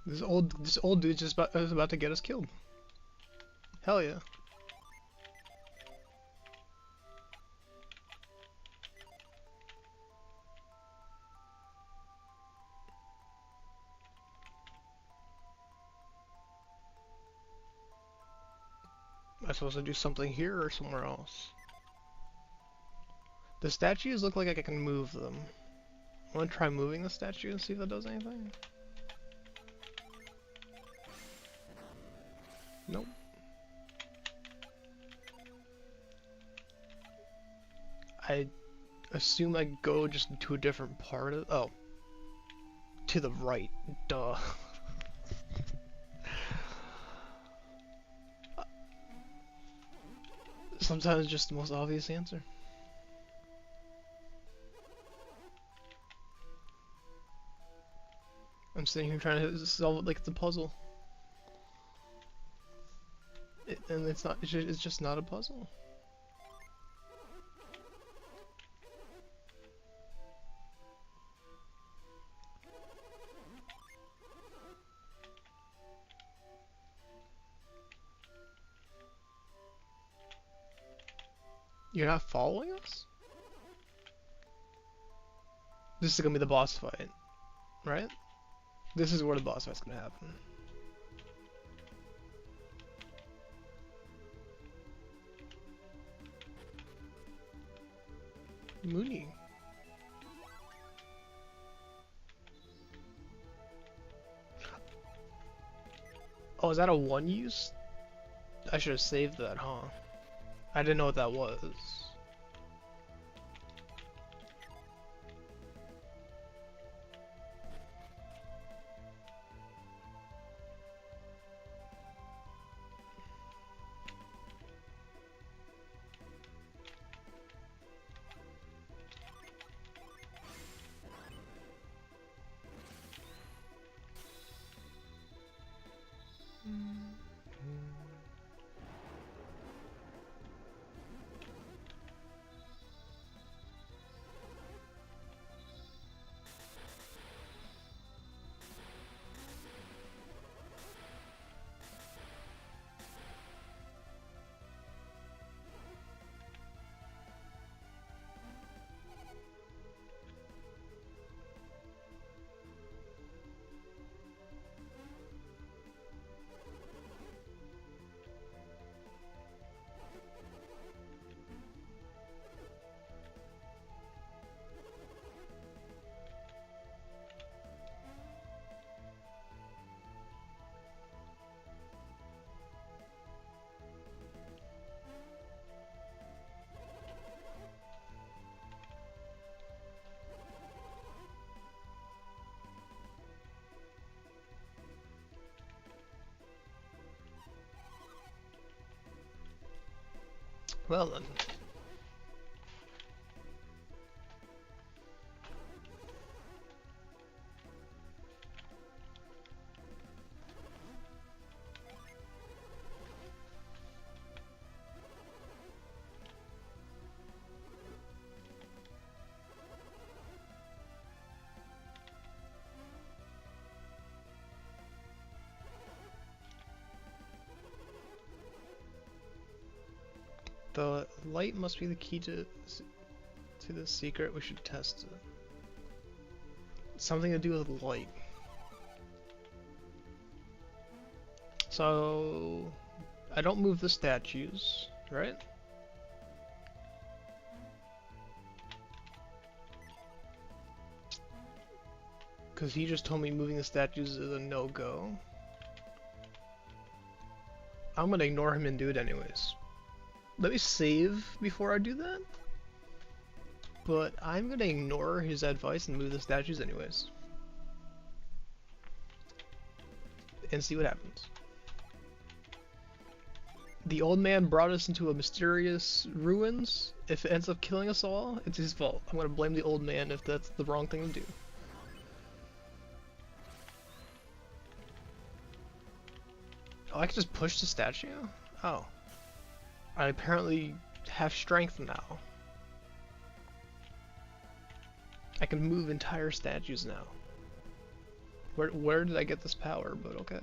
This old dude is about to get us killed. Hell yeah. Am I supposed to do something here or somewhere else? The statues look like I can move them. I want to try moving the statue and see if that does anything. Nope. I assume I go just to a different part of— oh. To the right. Duh. Sometimes just the most obvious answer. I'm sitting here trying to solve it like it's a puzzle. And it's not, it's just not a puzzle. You're not following us? This is gonna be the boss fight, right? This is where the boss fight's gonna happen. Mooney. Oh, is that a one use? I should have saved that, huh? I didn't know what that was. Well then. The light must be the key to the secret. We should test it. Something to do with light. So I don't move the statues, right? Because he just told me moving the statues is a no-go. I'm gonna ignore him and do it anyways. Let me save before I do that. But I'm gonna ignore his advice and move the statues anyways. And see what happens. The old man brought us into a mysterious ruins. If it ends up killing us all, it's his fault. I'm gonna blame the old man if that's the wrong thing to do. Oh, I can just push the statue? Oh. I apparently have strength now. I can move entire statues now. Where did I get this power? But okay.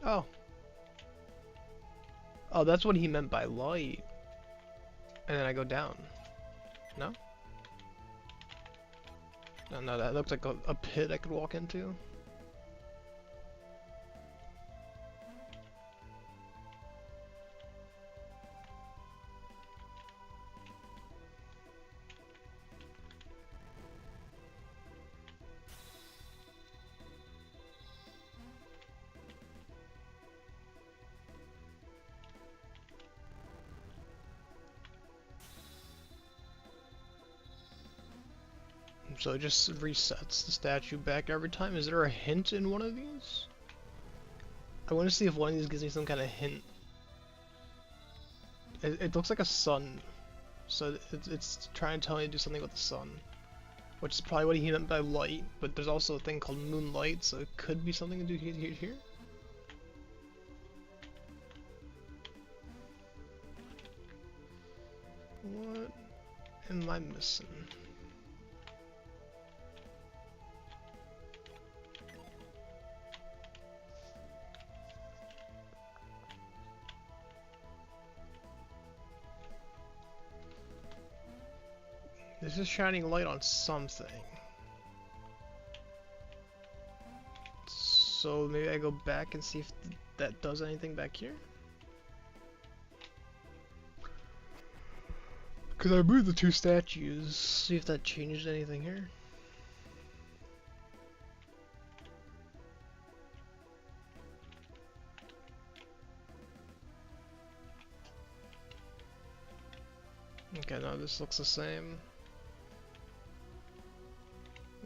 Oh. Oh, that's what he meant by light. And then I go down. No? No, that looks like a pit I could walk into. So it just resets the statue back every time. Is there a hint in one of these? I want to see if one of these gives me some kind of hint. It looks like a sun. So it's trying to tell me to do something with the sun. Which is probably what he meant by light, but there's also a thing called moonlight, so it could be something to do here. What am I missing? This is shining light on something. So maybe I go back and see if that does anything back here? Because I moved the two statues, see if that changed anything here. Okay, now this looks the same.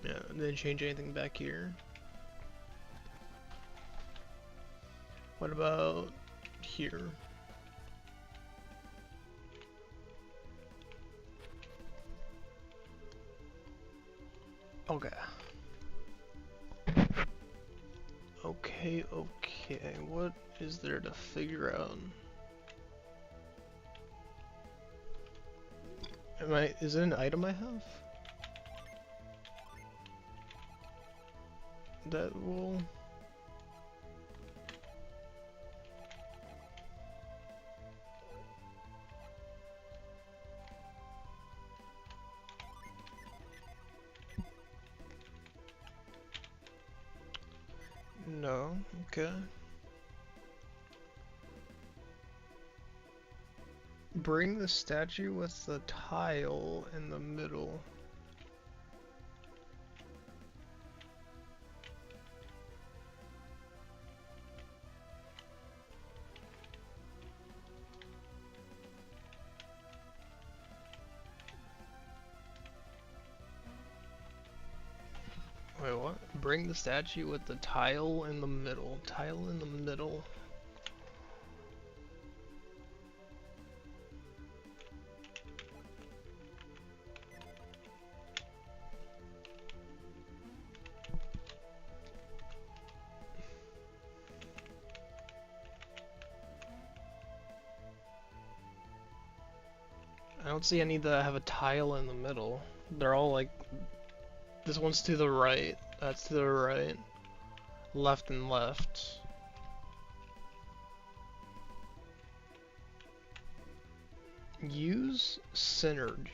Yeah, didn't change anything back here. What about here? Okay. Okay. What is there to figure out? Is it an item I have? That will... No, okay. Bring the statue with the tile in the middle. bring the statue with the tile in the middle. Tile in the middle. I don't see any that have a tile in the middle. They're all like, this one's to the right, that's to the right, left and left. Use synergy.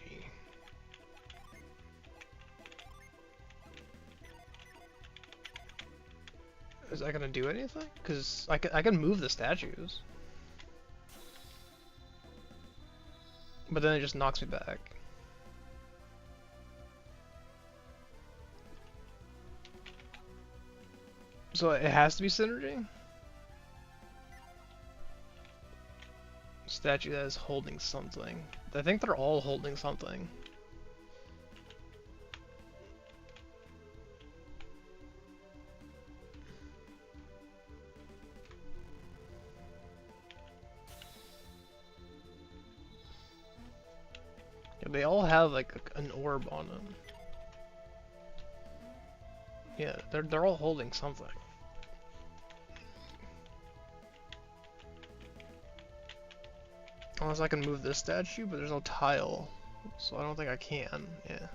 Is that gonna do anything? Cause I can move the statues. But then it just knocks me back. So it has to be synergy? Statue that is holding something. I think they're all holding something. Yeah, they all have like an orb on them. Yeah, they're all holding something. Unless I can move this statue, but there's no tile, so I don't think I can. Yeah.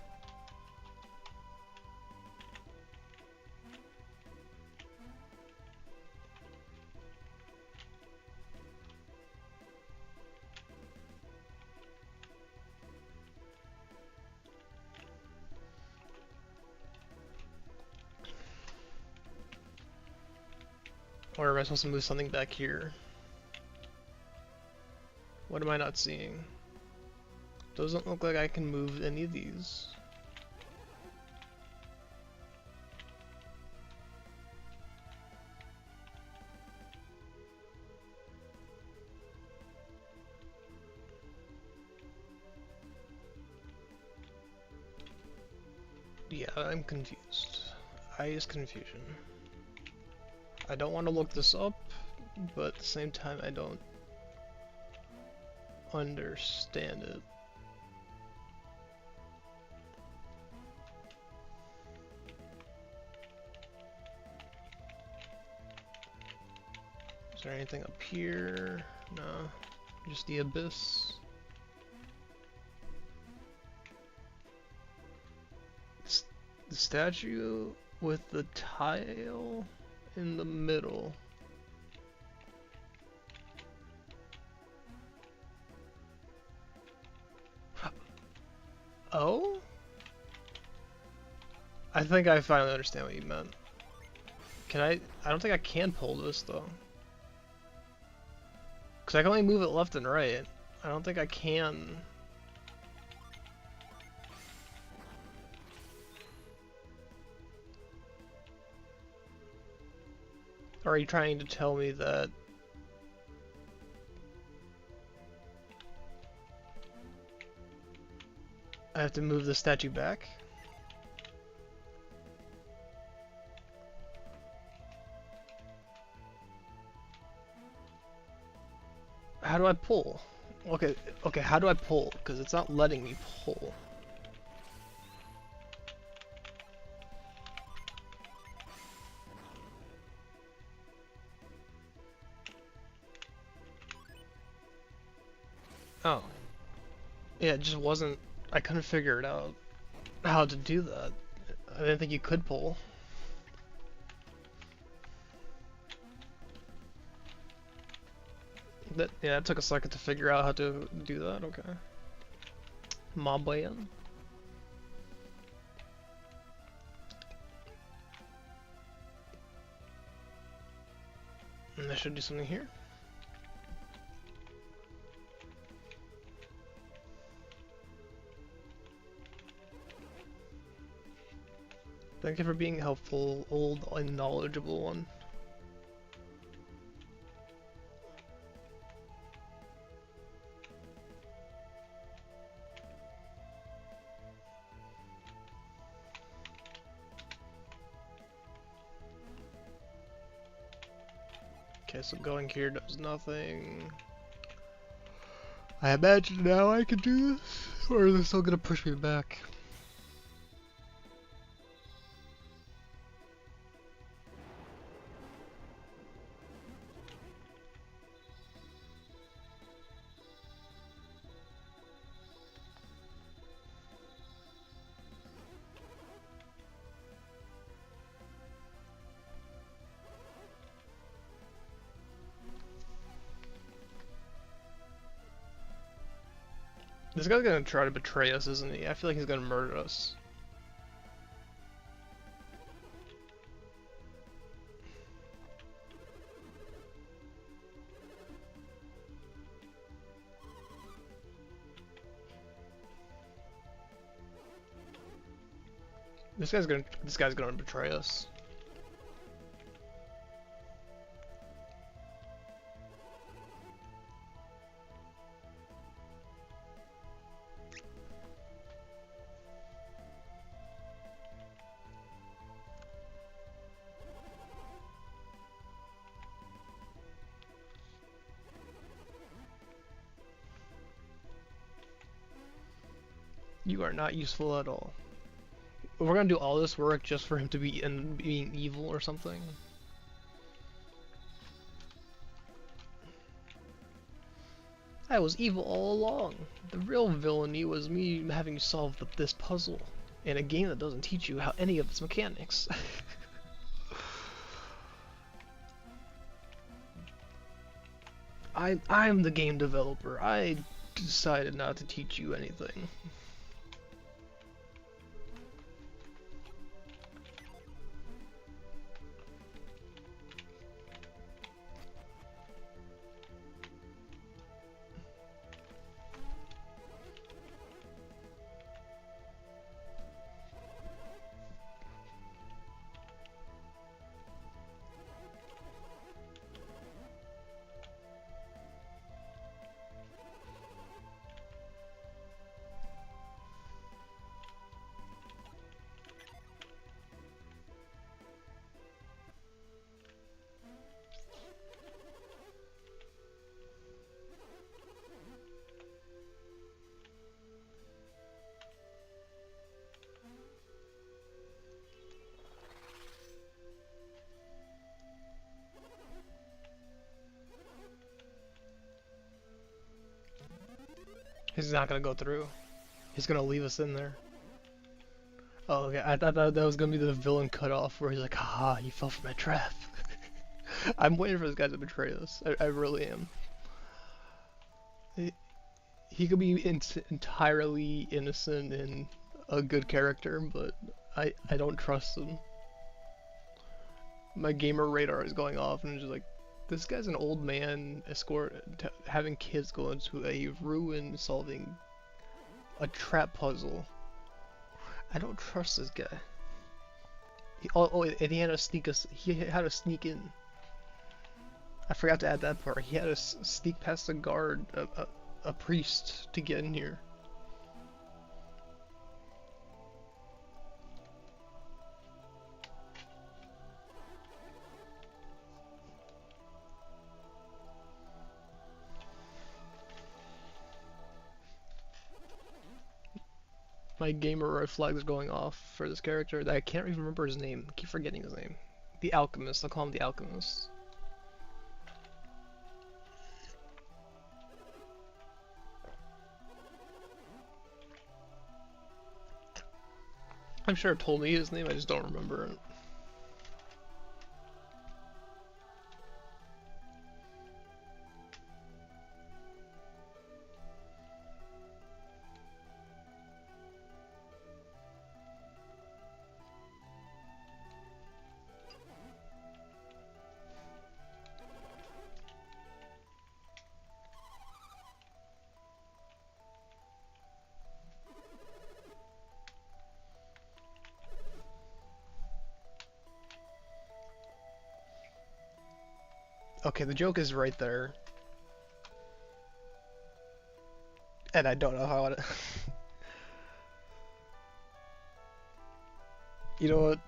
Or am I supposed to move something back here? What am I not seeing? Doesn't look like I can move any of these. Yeah, I'm confused. I use confusion. I don't want to look this up, but at the same time I don't understand it. Is there anything up here? No, just the abyss. The statue with the tile in the middle. Oh? I think I finally understand what you meant. I don't think I can pull this though. Cause I can only move it left and right. I don't think I can. Or are you trying to tell me that I have to move the statue back? How do I pull? Okay, how do I pull? Because it's not letting me pull. Oh. Yeah, it just wasn't... I couldn't figure it out how to do that. I didn't think you could pull. Yeah, it took a second to figure out how to do that, okay. Mob way in. And I should do something here. Thank you for being helpful, old and knowledgeable one. Okay, so going here does nothing. I imagine now I can do this, or are they still gonna push me back? This guy's gonna try to betray us, isn't he? I feel like he's gonna murder us. This guy's gonna betray us. You are not useful at all. We're gonna do all this work just for him to be being evil or something. I was evil all along. The real villainy was me having solved this puzzle in a game that doesn't teach you how any of its mechanics. I'm the game developer. I decided not to teach you anything. He's not gonna go through. He's gonna leave us in there. Oh, okay. I thought that was gonna be the villain cutoff where he's like, haha, you fell for my trap. I'm waiting for this guy to betray us. I really am. He could be entirely innocent and a good character, but I don't trust him. My gamer radar is going off and it's just like, this guy's an old man having kids go into a ruin solving a trap puzzle. I don't trust this guy. And he had to sneak in. I forgot to add that part. He had to sneak past a guard, a priest, to get in here. My gamer red flag is going off for this character that I can't even remember his name. I keep forgetting his name. The Alchemist. I'll call him the Alchemist. I'm sure it told me his name, I just don't remember it. Okay, the joke is right there. And I don't know how to... You know what?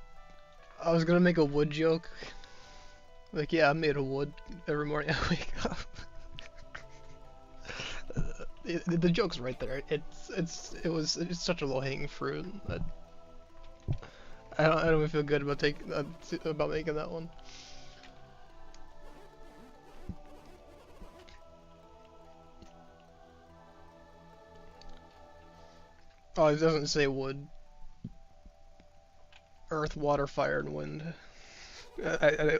I was gonna make a wood joke, Like, yeah, I'm made of wood every morning I wake up. The joke's right there. It's such a low-hanging fruit that I don't even feel good about about making that one. Oh, it doesn't say wood. Earth, water, fire, and wind. I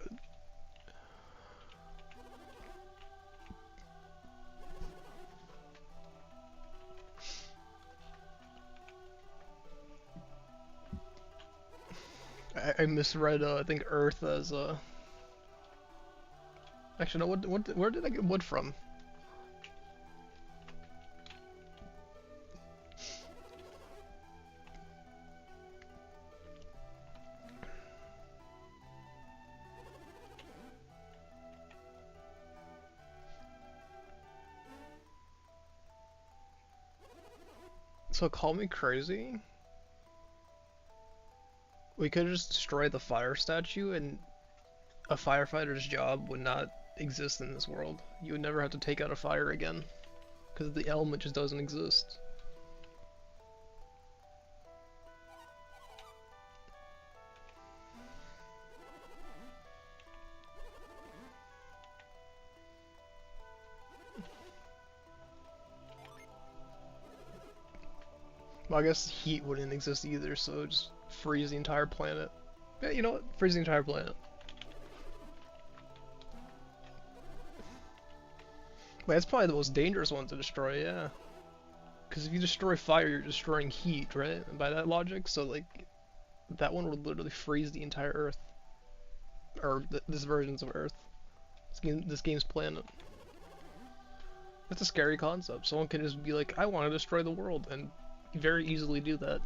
I misread I think Earth as actually no, where did I get wood from? So call me crazy. We could just destroy the fire statue and a firefighter's job would not exist in this world. You would never have to take out a fire again because the element just doesn't exist. Well, I guess heat wouldn't exist either, so just freeze the entire planet. Yeah, you know what? Freeze the entire planet. But that's probably the most dangerous one to destroy, yeah. Because if you destroy fire, you're destroying heat, right? And by that logic, so like, that one would literally freeze the entire Earth. Or this versions of Earth. This game's planet. That's a scary concept. Someone can just be like, I want to destroy the world, and very easily do that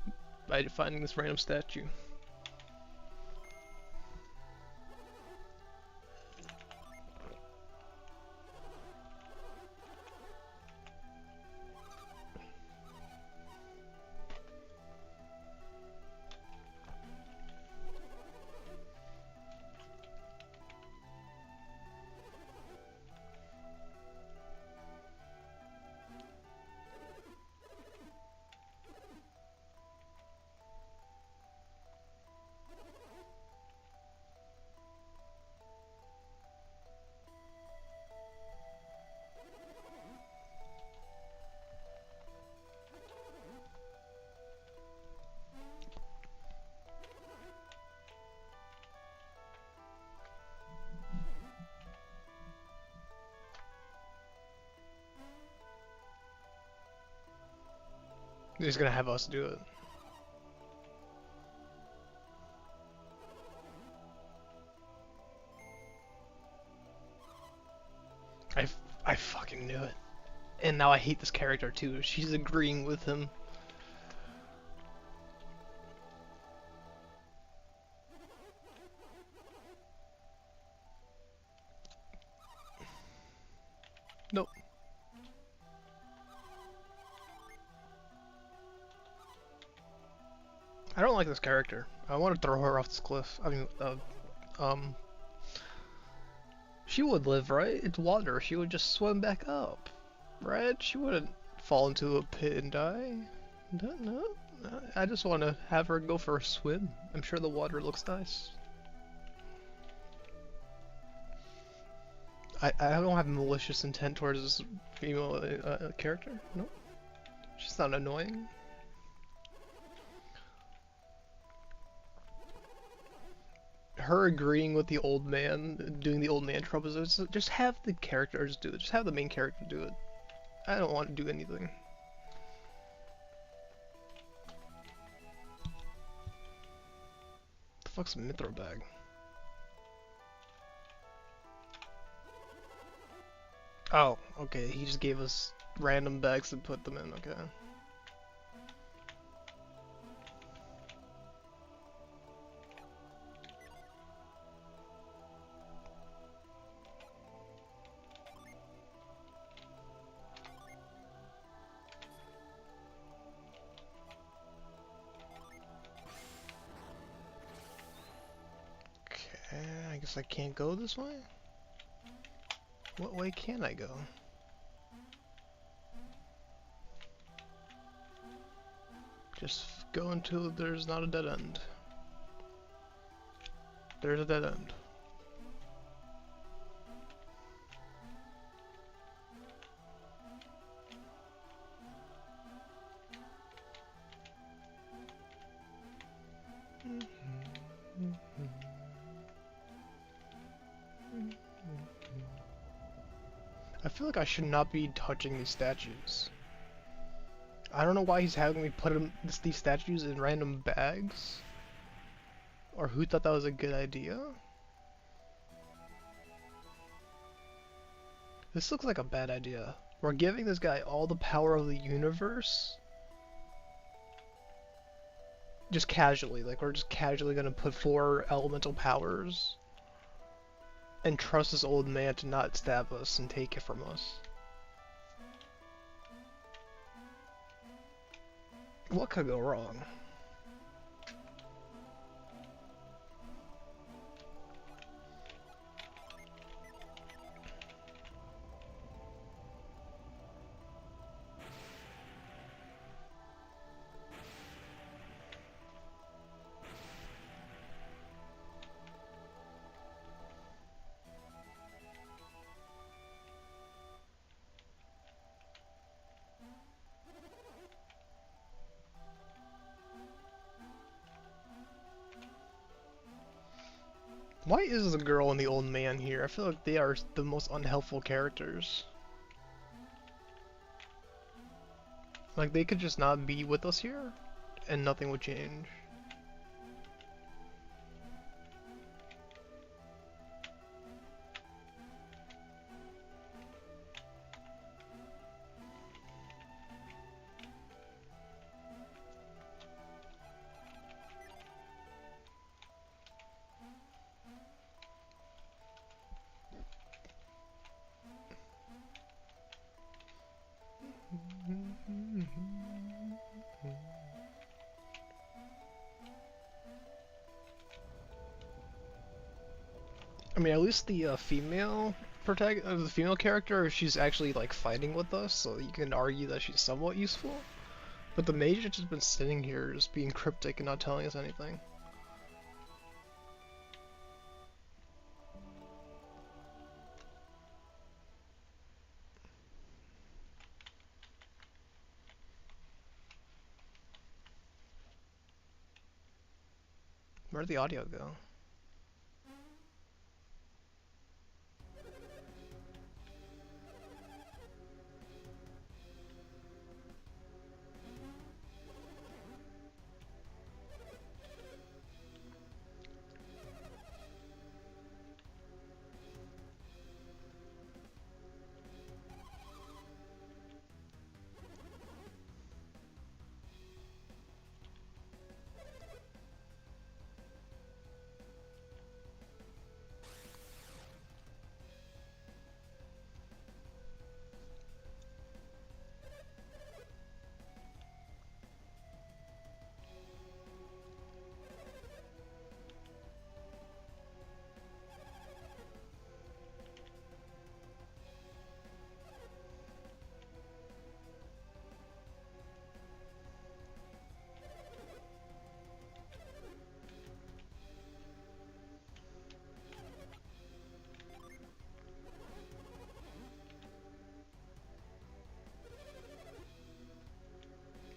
by finding this random statue. He's gonna have us do it. I fucking knew it. And now I hate this character too. She's agreeing with him. Nope. I don't like this character. I want to throw her off this cliff. I mean, she would live, right? It's water. She would just swim back up, right? She wouldn't fall into a pit and die. No, no. I just want to have her go for a swim. I'm sure the water looks nice. I don't have malicious intent towards this female character. No, she's not annoying. Her agreeing with the old man, doing the old man trope, is just have the characters do it. Just have the main character do it. I don't want to do anything. The fuck's a Mithra bag? Oh, okay. He just gave us random bags to put them in. Okay. I guess I can't go this way? What way can I go? Just go until there's not a dead end. There's a dead end. I feel like I should not be touching these statues. I don't know why he's having me put these statues in random bags. Or who thought that was a good idea? This looks like a bad idea. We're giving this guy all the power of the universe. Just casually, like we're just casually gonna put 4 elemental powers and trust this old man to not stab us and take it from us. What could go wrong? Why is the girl and the old man here? I feel like they are the most unhelpful characters. Like they could just not be with us here and nothing would change. I mean, at least the female protagonist, the female character, she's actually like fighting with us, so you can argue that she's somewhat useful. But the mage has just been sitting here, just being cryptic and not telling us anything. Where'd the audio go?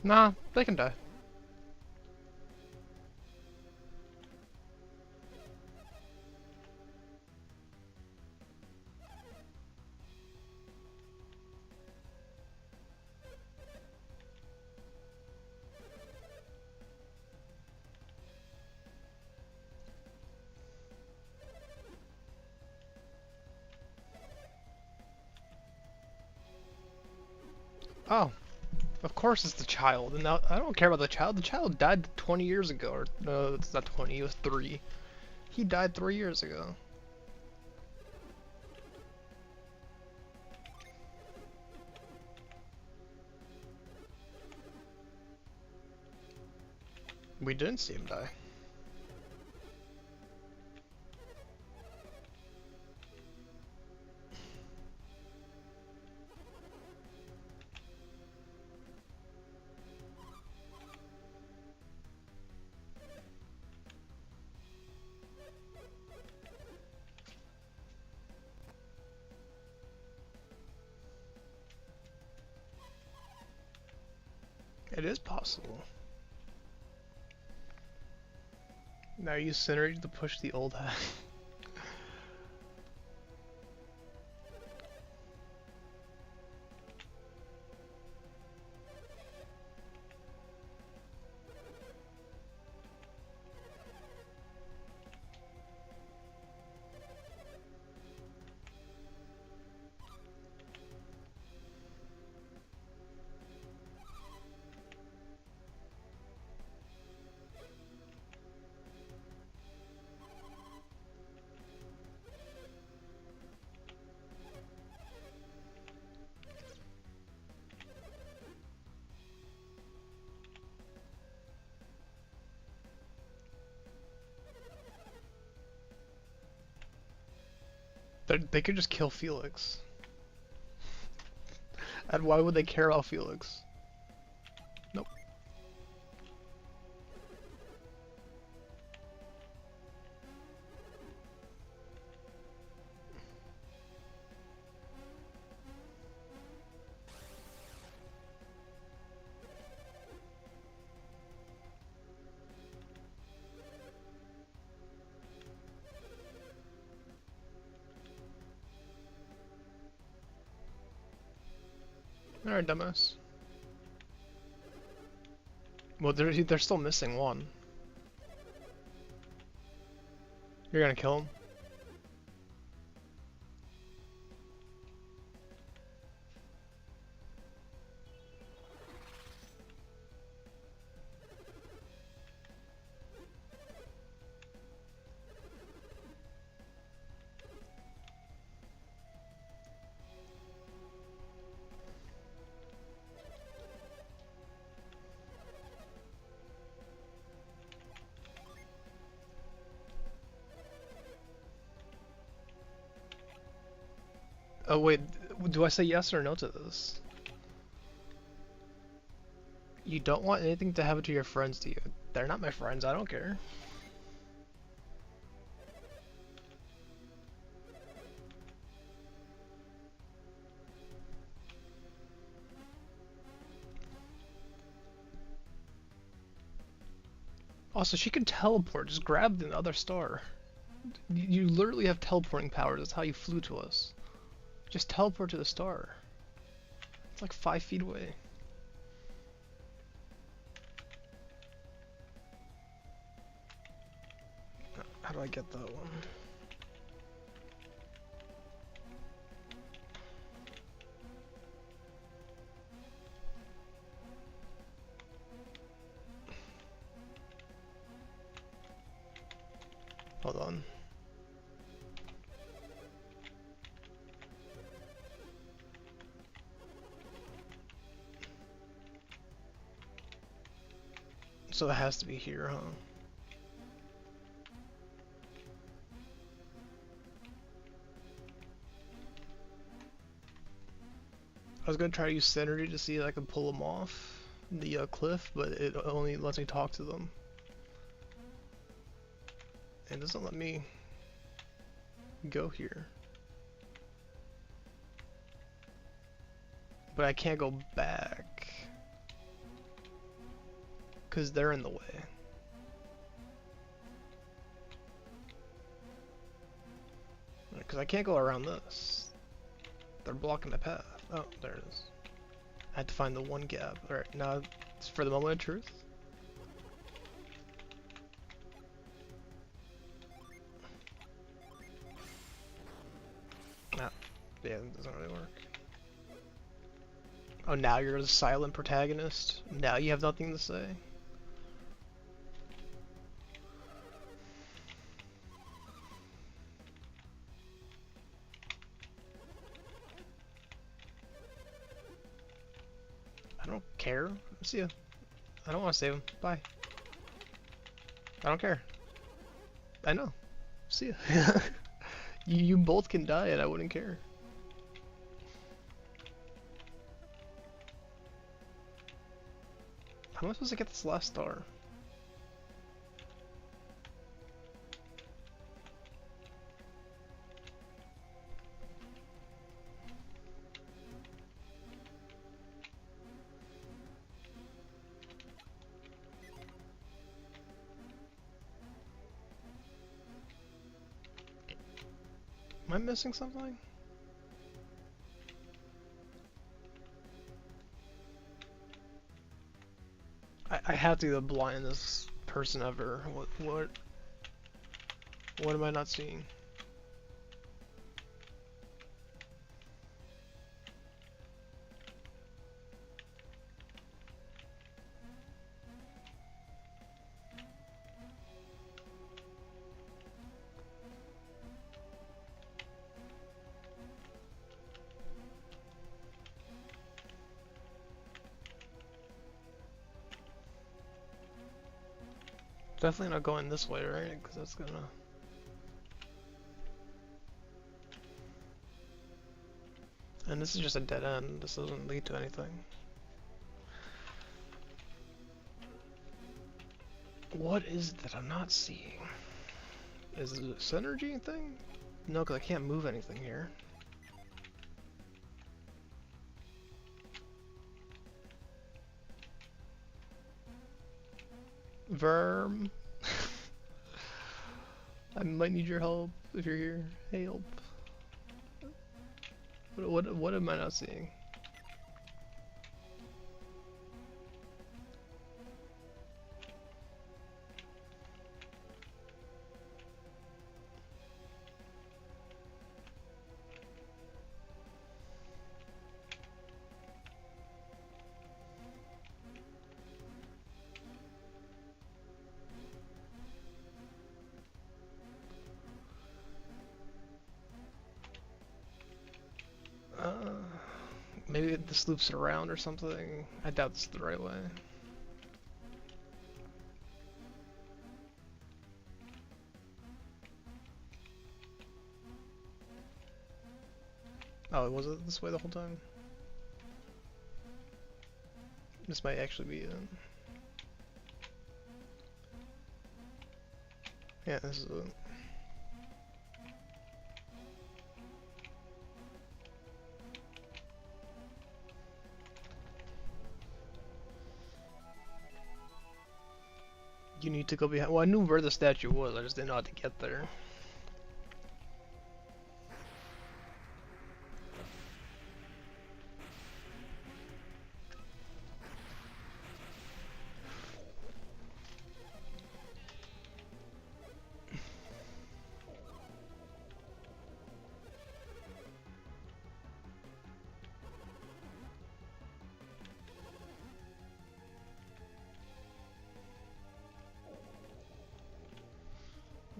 Nah, they can die. Oh, of course it's the child, and now I don't care about the child. The child died 20 years ago, or no, it's not 20. It was 3. He died 3 years ago. We didn't see him die. It is possible. Now use Synergy to push the old hat. They could just kill Felix. And why would they care about Felix? Nope. Alright, dumbass. Well, they're still missing one. You're gonna kill him? Oh wait, do I say yes or no to this? You don't want anything to happen to your friends, do you? They're not my friends, I don't care. Also, she can teleport, just grab the other star. You literally have teleporting powers, that's how you flew to us. Just teleport to the star. It's like 5 feet away. How do I get that one? Hold on. So it has to be here, huh? I was gonna try to use Synergy to see if I could pull them off the cliff, but it only lets me talk to them. It doesn't let me go here. But I can't go back. Because they're in the way. Because I can't go around this. They're blocking the path. Oh, there it is. I had to find the one gap. Alright, now it's for the moment of truth. Ah, yeah, it doesn't really work. Oh, now you're the silent protagonist? Now you have nothing to say? I don't care. See ya. I don't want to save him. Bye. I don't care. I know. See ya. You both can die and I wouldn't care. How am I supposed to get this last star? Am I missing something? I have to be the blindest person ever. What am I not seeing? Definitely not going this way, right? Because that's gonna... And this is just a dead end. This doesn't lead to anything. What is it that I'm not seeing? Is it a synergy thing? No, because I can't move anything here. Verm. I might need your help if you're here. Help. What am I not seeing? Maybe this loops around or something. I doubt this is the right way. Oh, was it this way the whole time? This might actually be it. Yeah, this is it. You need to go behind. Well, I knew where the statue was, I just didn't know how to get there.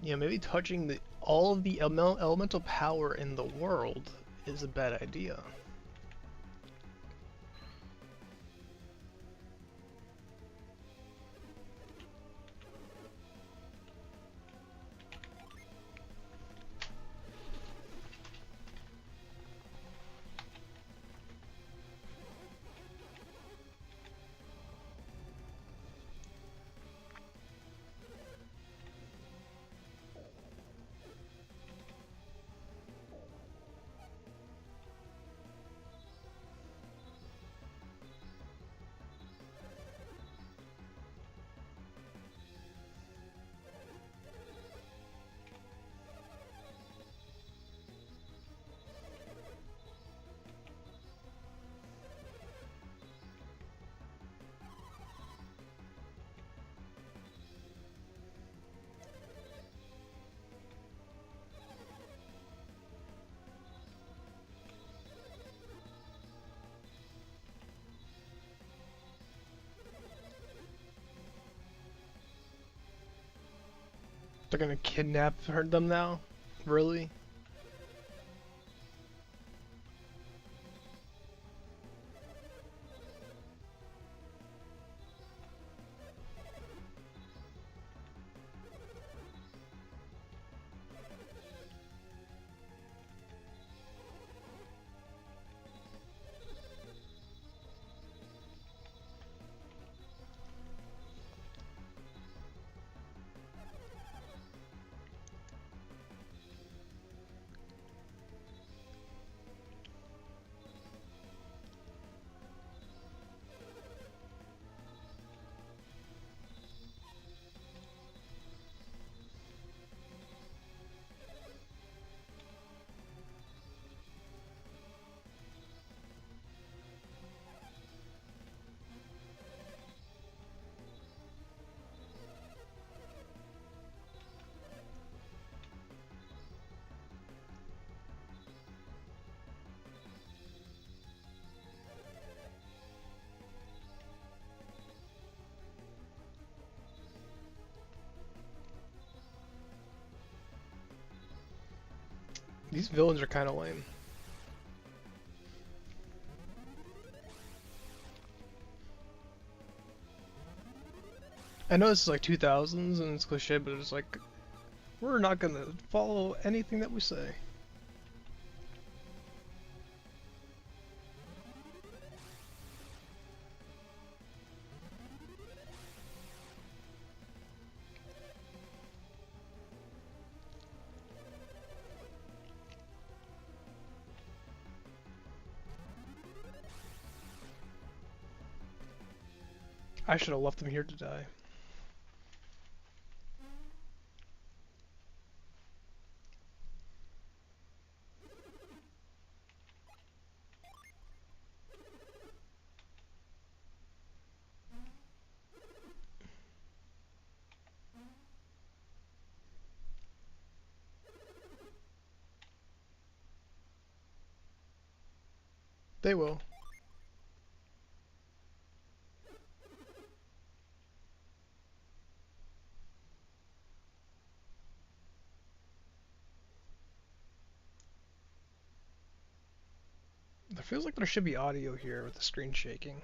Yeah, maybe touching all of the elemental power in the world is a bad idea. They're gonna kidnap them now? Really? These villains are kind of lame. I know this is like 2000s and it's cliche, but it's like, we're not gonna follow anything that we say. I should have left them here to die. They will. It feels like there should be audio here with the screen shaking.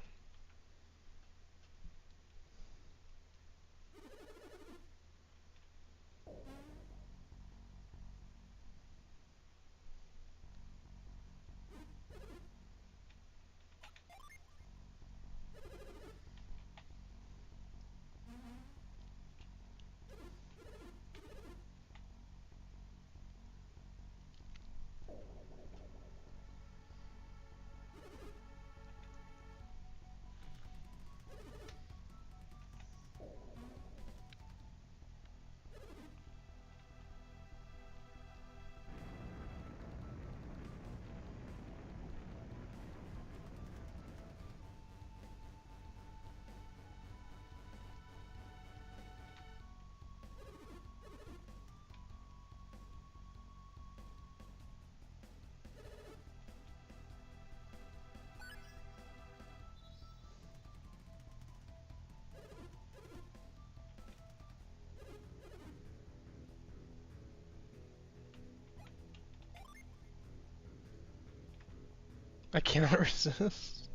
I cannot resist.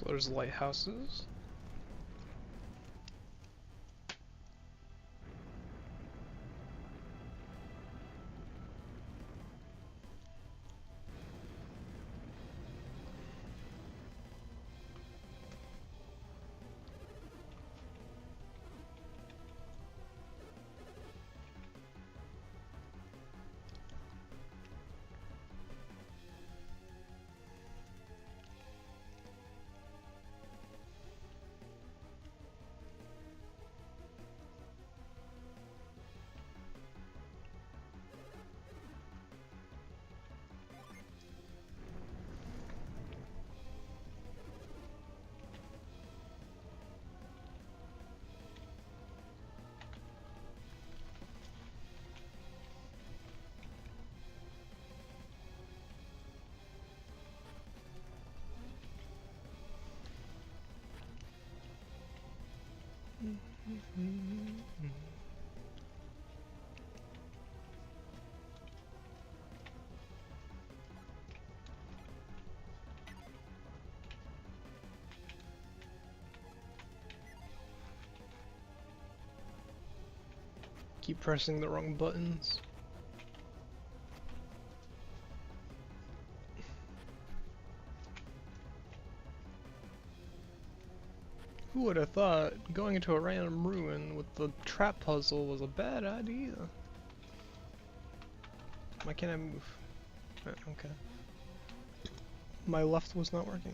So there's lighthouses. Keep pressing the wrong buttons. Who would have thought going into a random ruin with the trap puzzle was a bad idea? Why can't I move? Okay. My left was not working.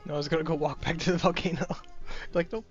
No, I was gonna go walk back to the volcano. Like, nope.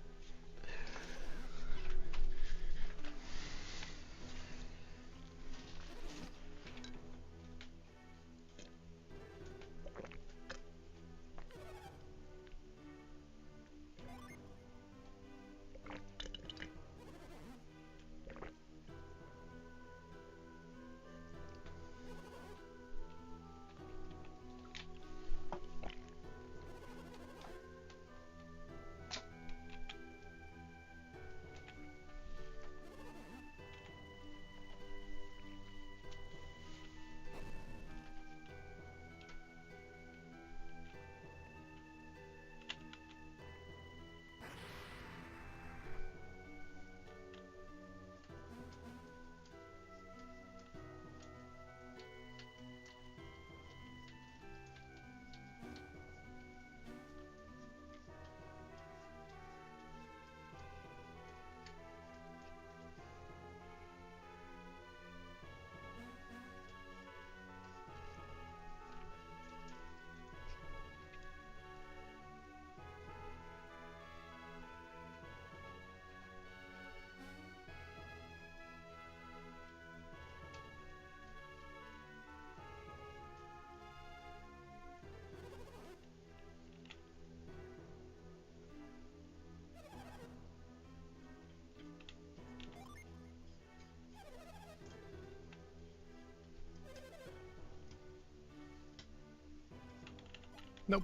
Nope.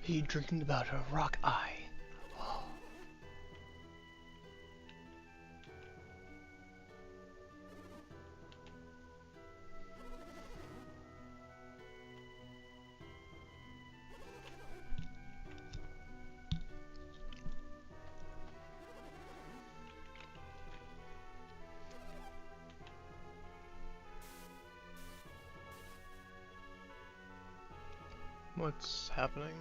He dreamed about a rock eye. What's happening?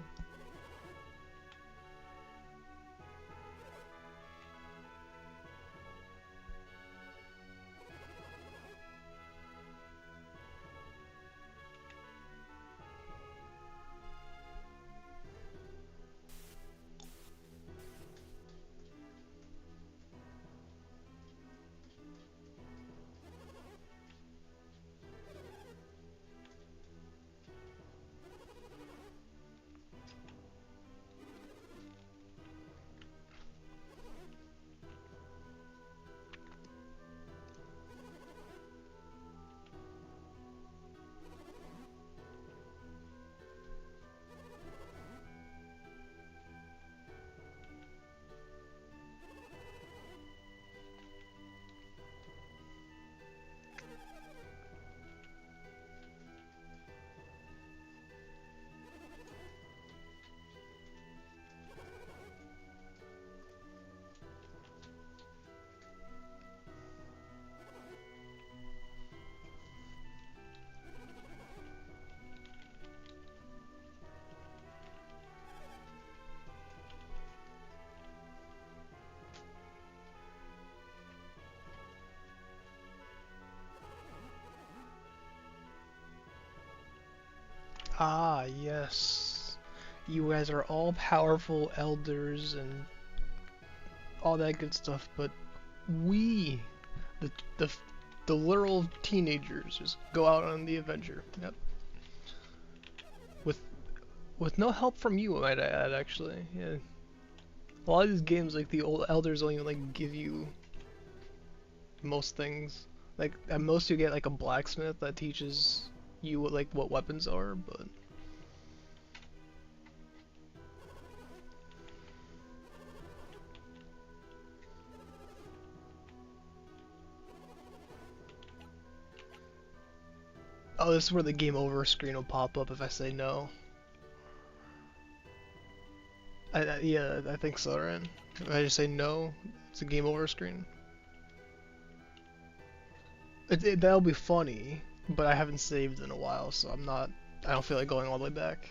Ah, yes. You guys are all powerful elders and all that good stuff, but we, the the the literal teenagers, just go out on the adventure. Yep. With no help from you, I might add. Actually, yeah. A lot of these games, like the old elders, don't even like give you most things. Like at most, you get like a blacksmith that teaches you what weapons are, but. Oh, this is where the game over screen will pop up if I say no. Yeah, I think so, right? If I just say no, it's a game over screen. That'll be funny, but I haven't saved in a while, so I don't feel like going all the way back.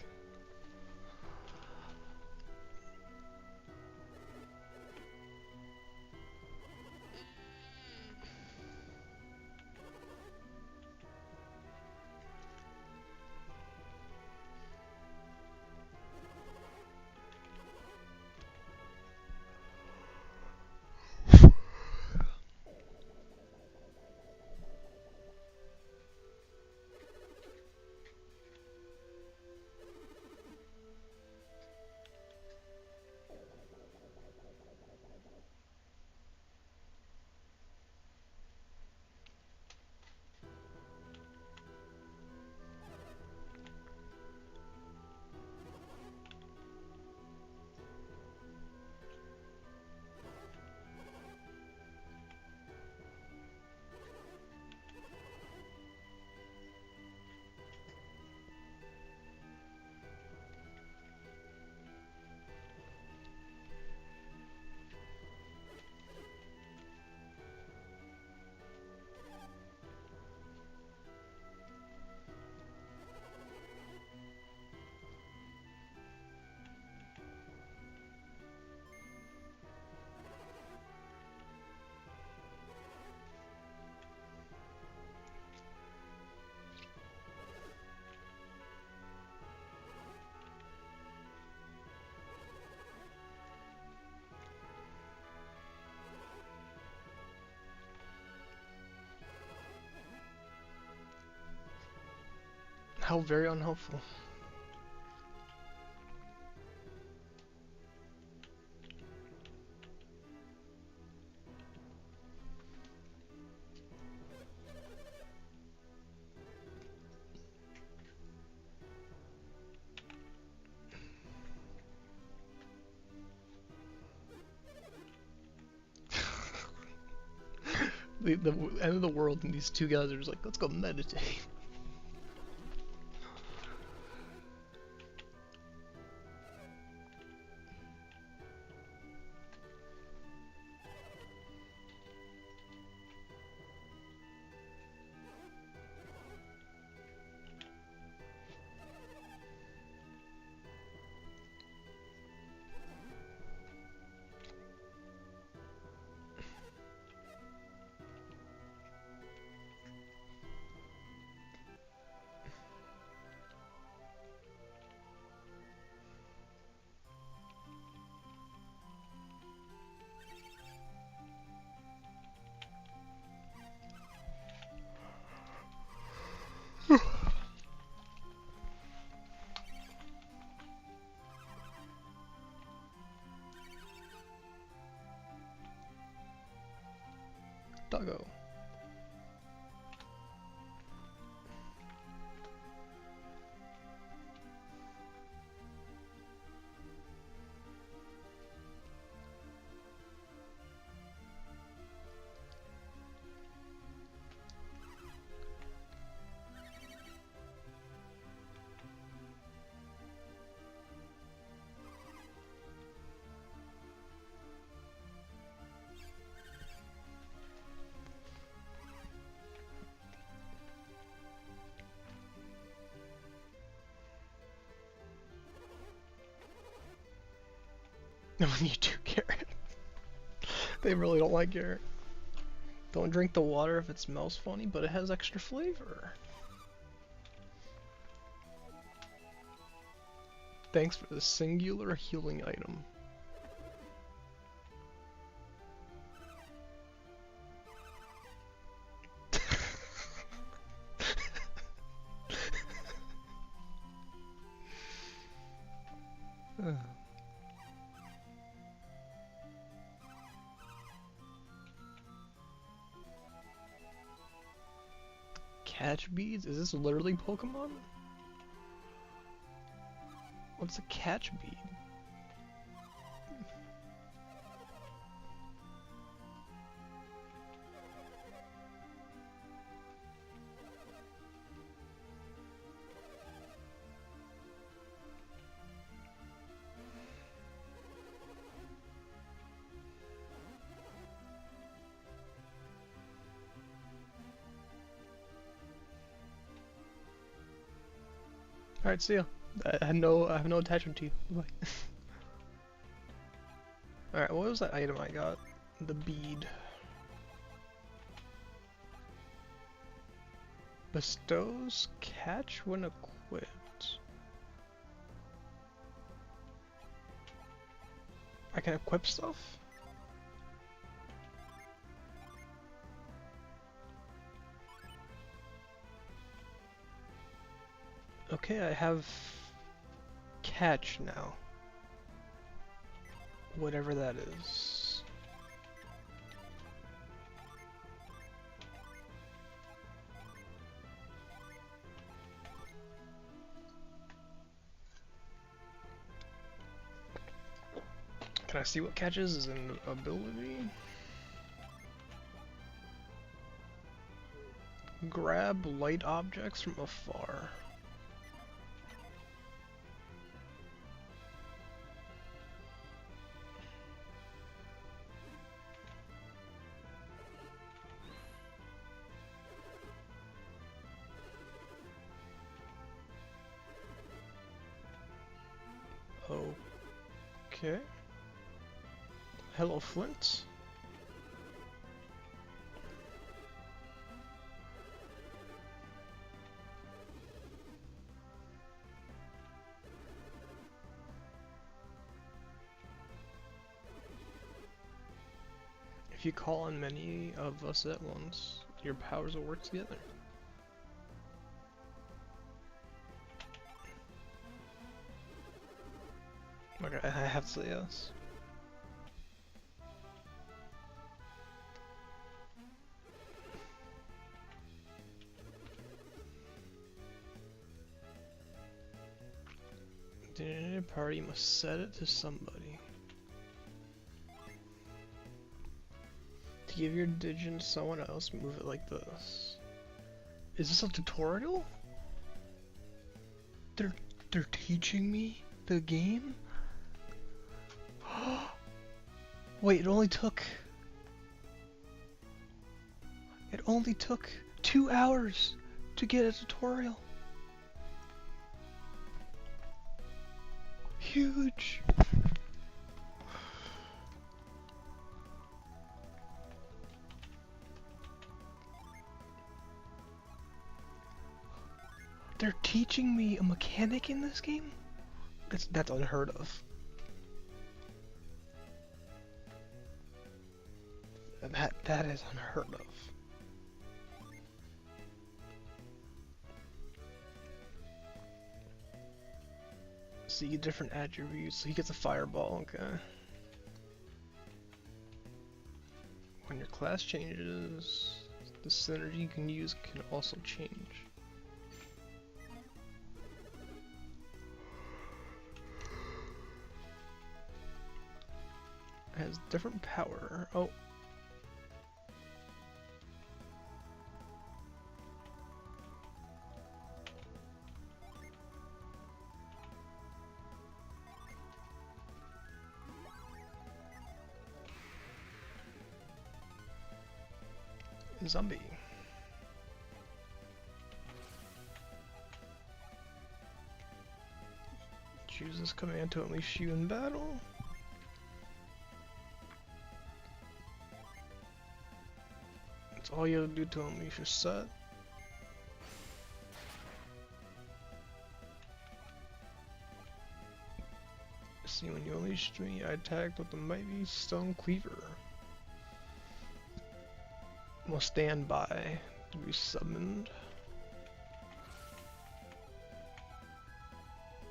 How very unhelpful. The end of the world, and these two guys are just like, let's go meditate. Doggo. When you do Garrett. They really don't like Garrett. Don't drink the water if it smells funny, but it has extra flavor. Thanks for the singular healing item. Catch beads? Is this literally Pokemon? What's a catch bead? Alright, see ya. I have no attachment to you. Bye. Alright, what was that item I got? The bead. Bestows catch when equipped. I can equip stuff? Okay, I have catch now. Whatever that is. Can I see what catches is an ability? Grab light objects from afar. Okay. Hello, Flint. If you call on many of us at once, your powers will work together. Okay, I have to say yes. The party must set it to somebody. To give your digit to someone else, move it like this. Is this a tutorial? They're teaching me the game? Wait, it only took 2 hours to get a tutorial. Huge. They're teaching me a mechanic in this game? That's unheard of. That is unheard of. See different attributes. So he gets a fireball, okay. When your class changes, the synergy you can use can also change. It has different power. Oh. Zombie. Choose this command to unleash you in battle. That's all you have to do to unleash your set. unleashed me. I attacked with the mighty stone cleaver. Will stand by to be summoned.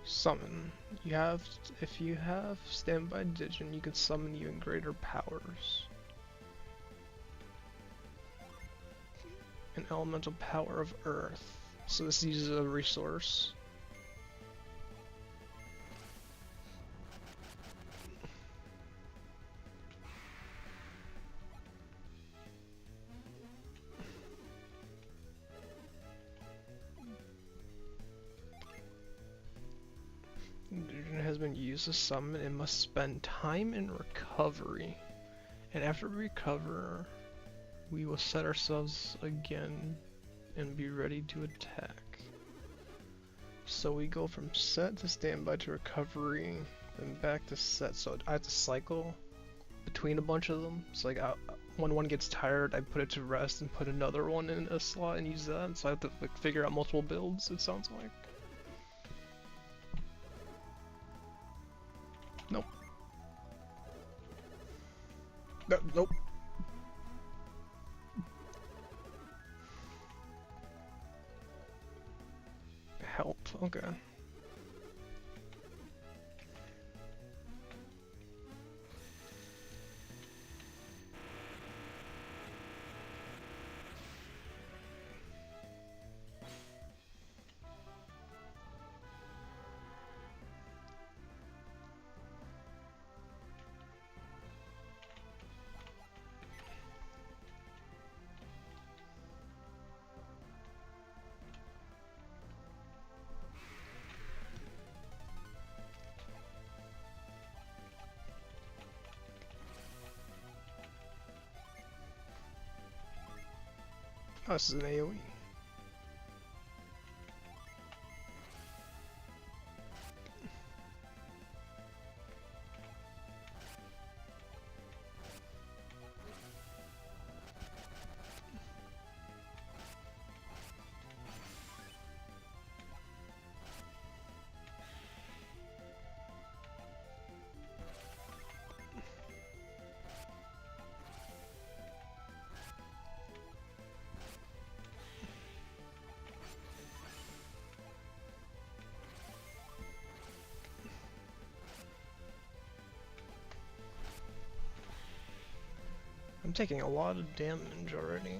Summon. If you have standby Digion, you can summon even greater powers. An elemental power of Earth. So this uses a resource. Digion has been used to summon and must spend time in recovery. And after we recover, we will set ourselves again and be ready to attack. So we go from set to standby to recovery, then back to set. So I have to cycle between a bunch of them. So like when one gets tired, I put it to rest and put another one in a slot and use that. So I have to like figure out multiple builds, it sounds like. Nope. Nope. Help, okay. Oh, this is an AoE. I'm taking a lot of damage already.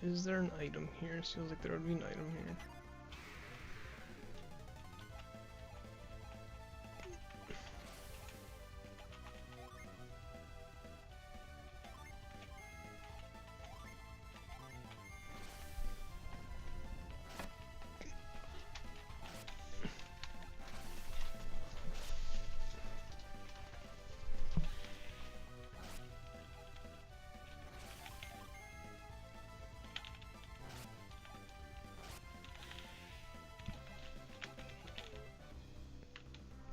Is there an item here? It feels like there would be an item here.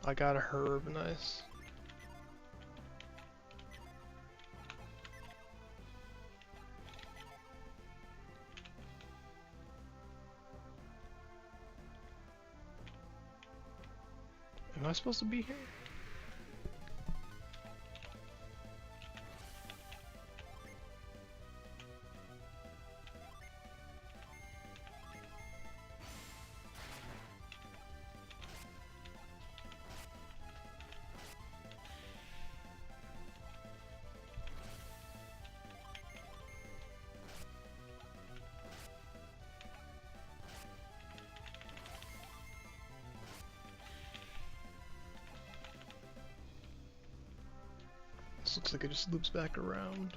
I got a herb, nice. Am I supposed to be here? This looks like it just loops back around.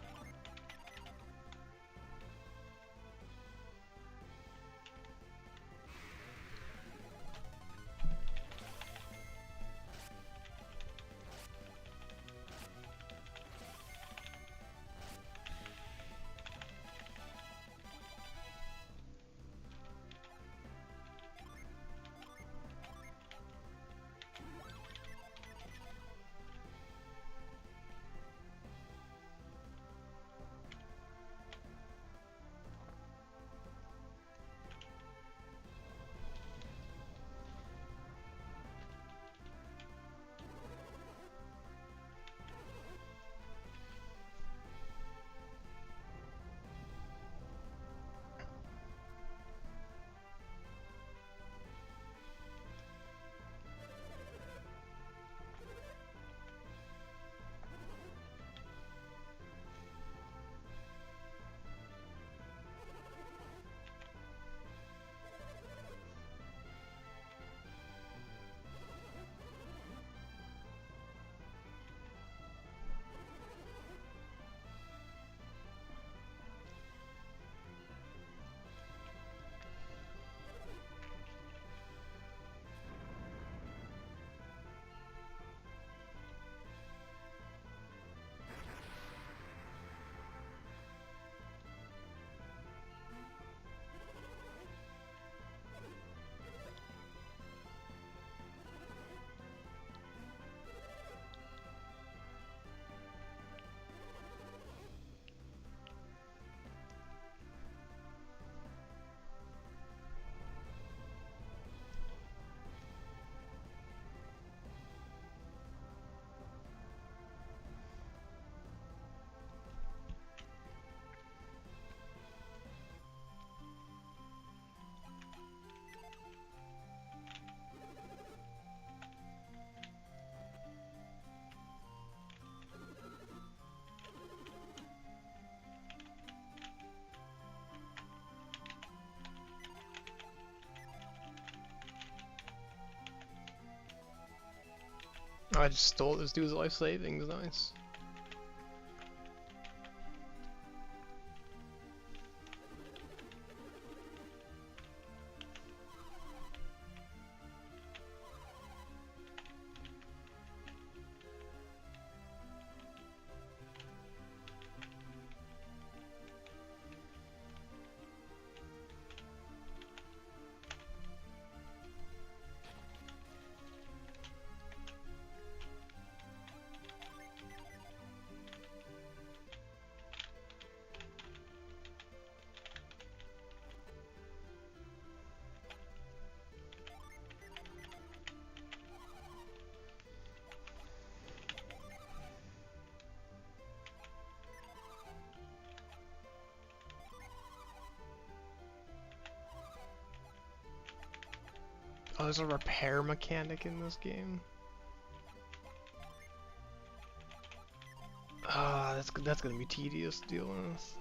I just stole this dude's life savings, nice. Oh, there's a repair mechanic in this game. Ah, that's gonna be tedious dealing with.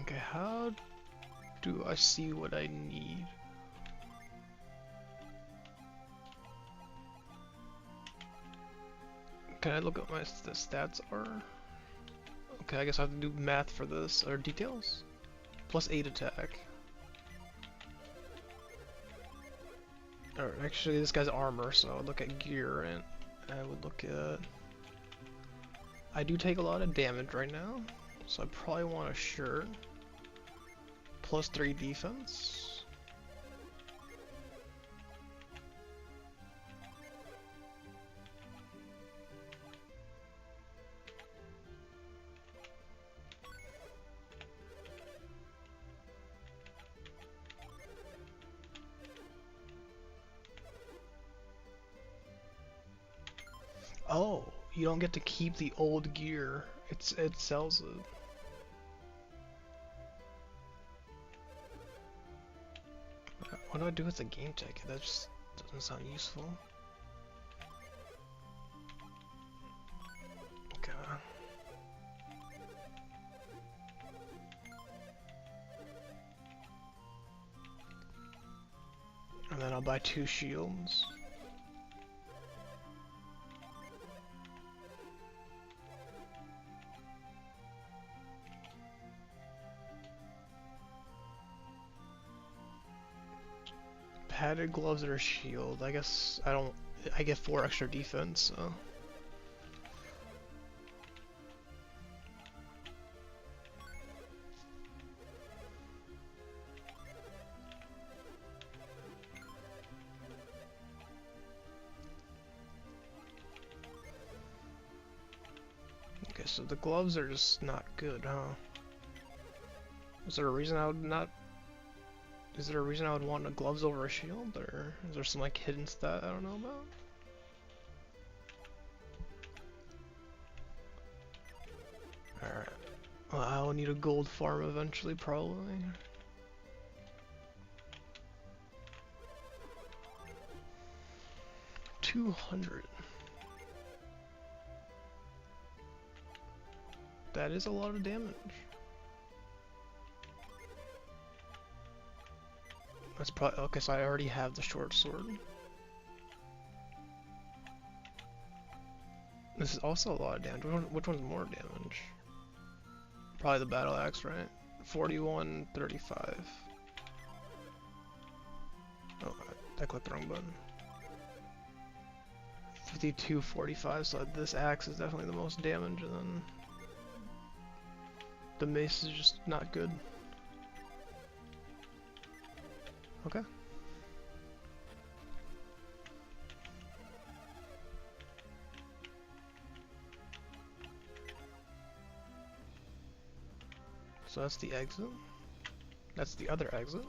Okay, how do I see what I need? Can I look at my the stats are? Okay, I guess I have to do math for this, or details? Plus 8 attack. Or actually, this guy's armor, so I would look at gear, and I would look at... I do take a lot of damage right now, so I probably want a shirt. Plus 3 defense. Oh, you don't get to keep the old gear. It sells it. What do I do with the game ticket? That just doesn't sound useful. Okay. And then I'll buy 2 shields. Padded gloves or a shield. I guess I get 4 extra defense, so. Okay, so the gloves are just not good, huh? Is there a reason I would not... Is there a reason I would want the gloves over a shield, or is there some like hidden stat I don't know about? Alright. Well, I'll need a gold farm eventually, probably. 200. That is a lot of damage. That's probably okay. So I already have the short sword. This is also a lot of damage. Which one's more damage? Probably the battle axe, right? 41, 35. Oh, I clicked the wrong button. 52, 45. So this axe is definitely the most damage, and then the mace is just not good. Okay. So that's the exit. That's the other exit.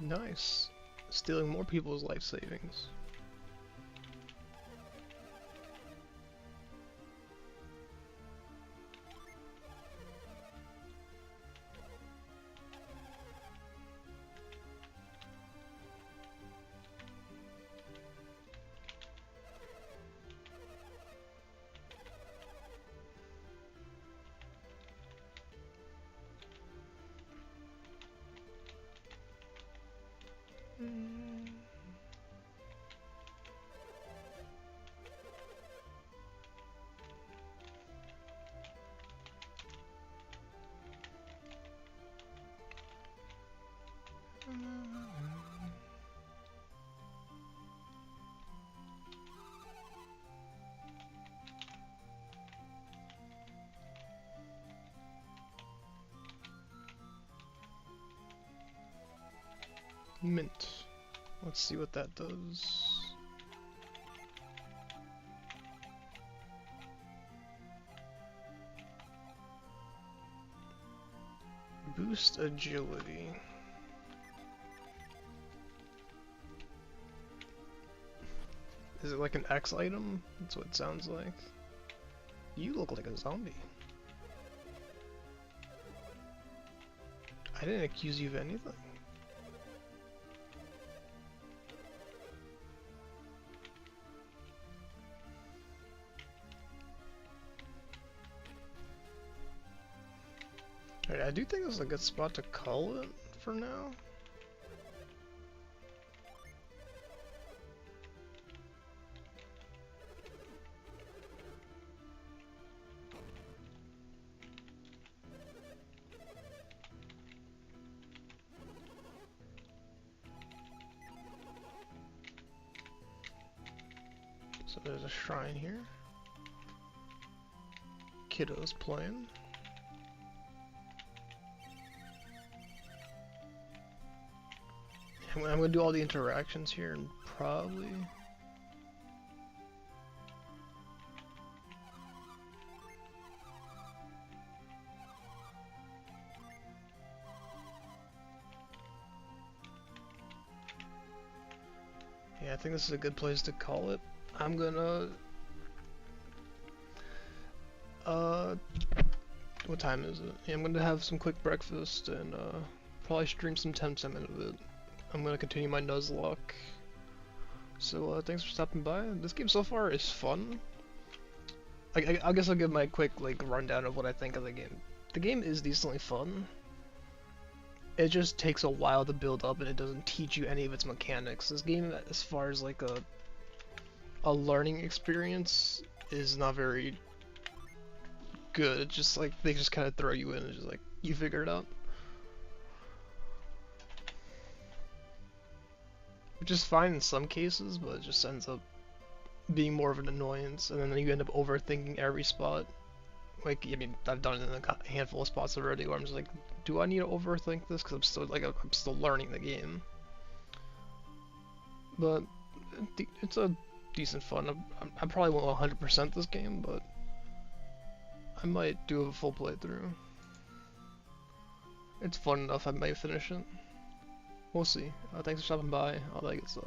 Nice. Stealing more people's life savings. Mint. Let's see what that does. Boost agility. Is it like an X item? That's what it sounds like. You look like a zombie. I didn't accuse you of anything. Alright, I do think this is a good spot to call it for now. So there's a shrine here. Kiddo's playing. I'm gonna do all the interactions here and probably... Yeah, I think this is a good place to call it. I'm gonna... what time is it? Yeah, I'm gonna have some quick breakfast and probably stream some Temtem in a bit. I'm gonna continue my Nuzlocke. So thanks for stopping by. This game so far is fun. I guess I'll give my quick rundown of what I think of the game. The game is decently fun. It just takes a while to build up and it doesn't teach you any of its mechanics. This game, as far as like a learning experience, is not very good. It's just like they just kind of throw you in and just like you figure it out. Which is fine in some cases, but it just ends up being more of an annoyance, and then you end up overthinking every spot, like, I mean, I've done it in a handful of spots already where I'm just like, do I need to overthink this? Because I'm still learning the game. But it's a decent fun. I probably won't 100% this game, but I might do a full playthrough. It's fun enough, I might finish it. We'll see. Thanks for stopping by. All that good stuff.